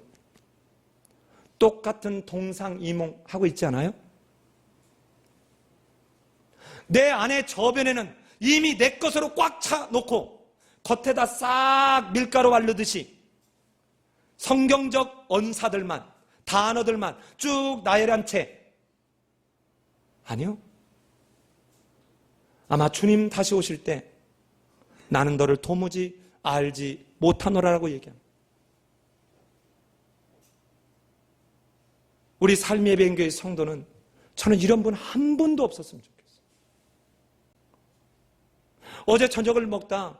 똑같은 동상이몽하고 있지 않아요? 내 안에 저변에는 이미 내 것으로 꽉 차놓고 겉에다 싹 밀가루 바르듯이 성경적 언사들만, 단어들만 쭉 나열한 채. 아니요. 아마 주님 다시 오실 때 나는 너를 도무지 알지 못하노라라고 얘기합니다. 우리 삶의 예배교회 성도는 저는 이런 분 한 분도 없었으면 좋겠어요. 어제 저녁을 먹다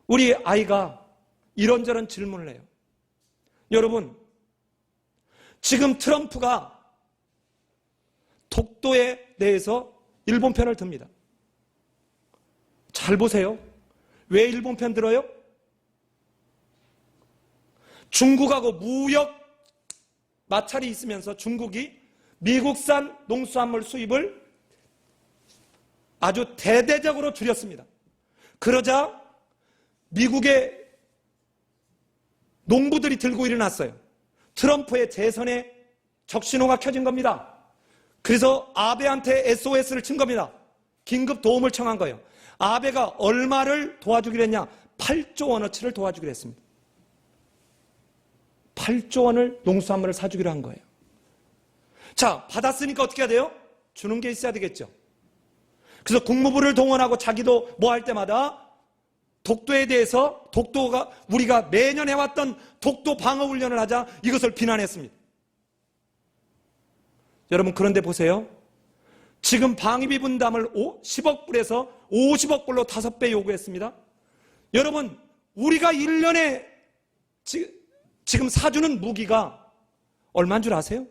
우리 아이가 이런저런 질문을 해요. 여러분, 지금 트럼프가 독도에 대해서 일본 편을 듭니다. 잘 보세요. 왜 일본 편 들어요? 중국하고 무역 마찰이 있으면서 중국이 미국산 농수산물 수입을 아주 대대적으로 줄였습니다. 그러자 미국의 농부들이 들고 일어났어요. 트럼프의 재선에 적신호가 켜진 겁니다. 그래서 아베한테 SOS를 친 겁니다. 긴급 도움을 청한 거예요. 아베가 얼마를 도와주기로 했냐? 8조 원어치를 도와주기로 했습니다. 8조 원을 농수산물을 사주기로 한 거예요. 자, 받았으니까 어떻게 해야 돼요? 주는 게 있어야 되겠죠. 그래서 국무부를 동원하고 자기도 뭐 할 때마다 독도에 대해서 독도가 우리가 매년 해왔던 독도 방어 훈련을 하자 이것을 비난했습니다. 여러분, 그런데 보세요. 지금 방위비 분담을 10억 불에서 50억 불로 5배 요구했습니다. 여러분, 우리가 1년에 지금 사주는 무기가 얼마인 줄 아세요?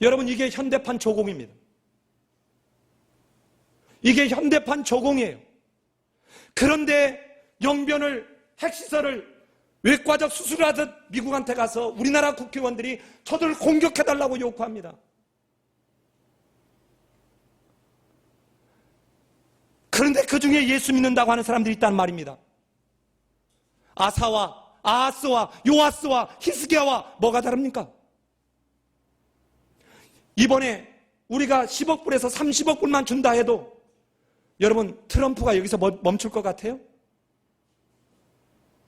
여러분, 이게 현대판 조공입니다. 이게 현대판 조공이에요. 그런데 영변을, 핵시설을 외과적 수술을 하듯 미국한테 가서 우리나라 국회의원들이 저들을 공격해달라고 요구합니다. 그런데 그 중에 예수 믿는다고 하는 사람들이 있단 말입니다. 아사와 아하스와 요아스와 히스기야와 뭐가 다릅니까? 이번에 우리가 10억 불에서 30억 불만 준다 해도 여러분, 트럼프가 여기서 멈출 것 같아요?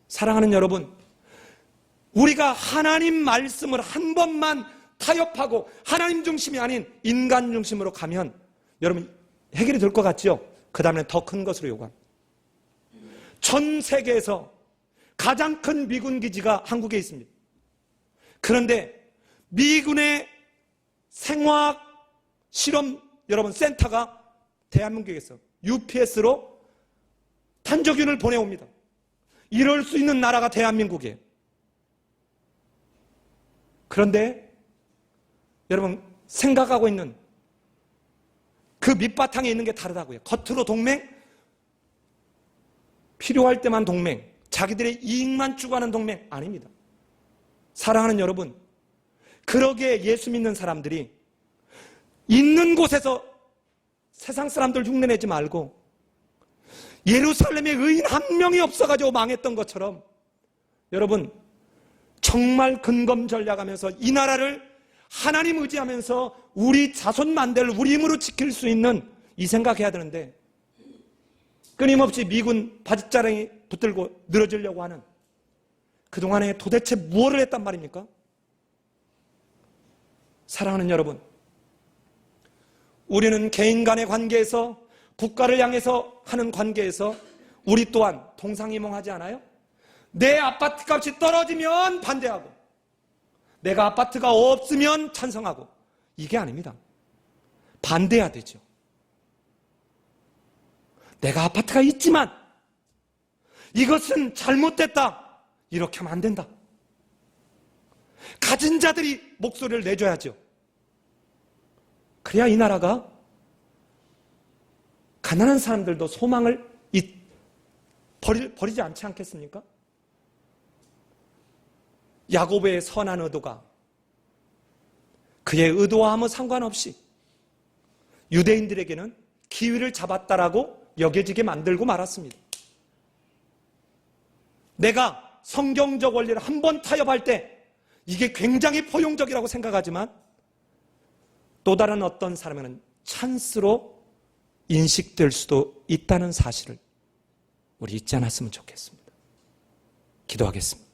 사랑하는 여러분, 우리가 하나님 말씀을 한 번만 타협하고 하나님 중심이 아닌 인간 중심으로 가면 여러분 해결이 될 것 같죠? 그 다음에 더 큰 것으로 요구합니다. 전 세계에서 가장 큰 미군 기지가 한국에 있습니다. 그런데 미군의 생화학 실험 여러분 센터가 대한민국에 있어 UPS로 탄저균을 보내옵니다. 이럴 수 있는 나라가 대한민국이에요. 그런데 여러분 생각하고 있는 그 밑바탕에 있는 게 다르다고요. 겉으로 동맹, 필요할 때만 동맹, 자기들의 이익만 추구하는 동맹 아닙니다. 사랑하는 여러분, 그러기에 예수 믿는 사람들이 있는 곳에서 세상 사람들 흉내내지 말고 예루살렘에 의인 한 명이 없어가지고 망했던 것처럼 여러분 정말 근검 전략하면서 이 나라를 하나님 의지하면서 우리 자손 만들 우리 힘으로 지킬 수 있는 이 생각해야 되는데 끊임없이 미군 바짓자랑이 붙들고 늘어지려고 하는 그동안에 도대체 무엇을 했단 말입니까? 사랑하는 여러분, 우리는 개인 간의 관계에서 국가를 향해서 하는 관계에서 우리 또한 동상이몽하지 않아요? 내 아파트 값이 떨어지면 반대하고 내가 아파트가 없으면 찬성하고 이게 아닙니다. 반대해야 되죠. 내가 아파트가 있지만 이것은 잘못됐다. 이렇게 하면 안 된다. 가진 자들이 목소리를 내줘야죠. 그래야 이 나라가 가난한 사람들도 소망을 버리지 않지 않겠습니까? 야곱의 선한 의도가 그의 의도와 아무 상관없이 유대인들에게는 기회를 잡았다라고 여겨지게 만들고 말았습니다. 내가 성경적 원리를 한 번 타협할 때 이게 굉장히 포용적이라고 생각하지만 또 다른 어떤 사람에게는 찬스로 인식될 수도 있다는 사실을 우리 잊지 않았으면 좋겠습니다. 기도하겠습니다.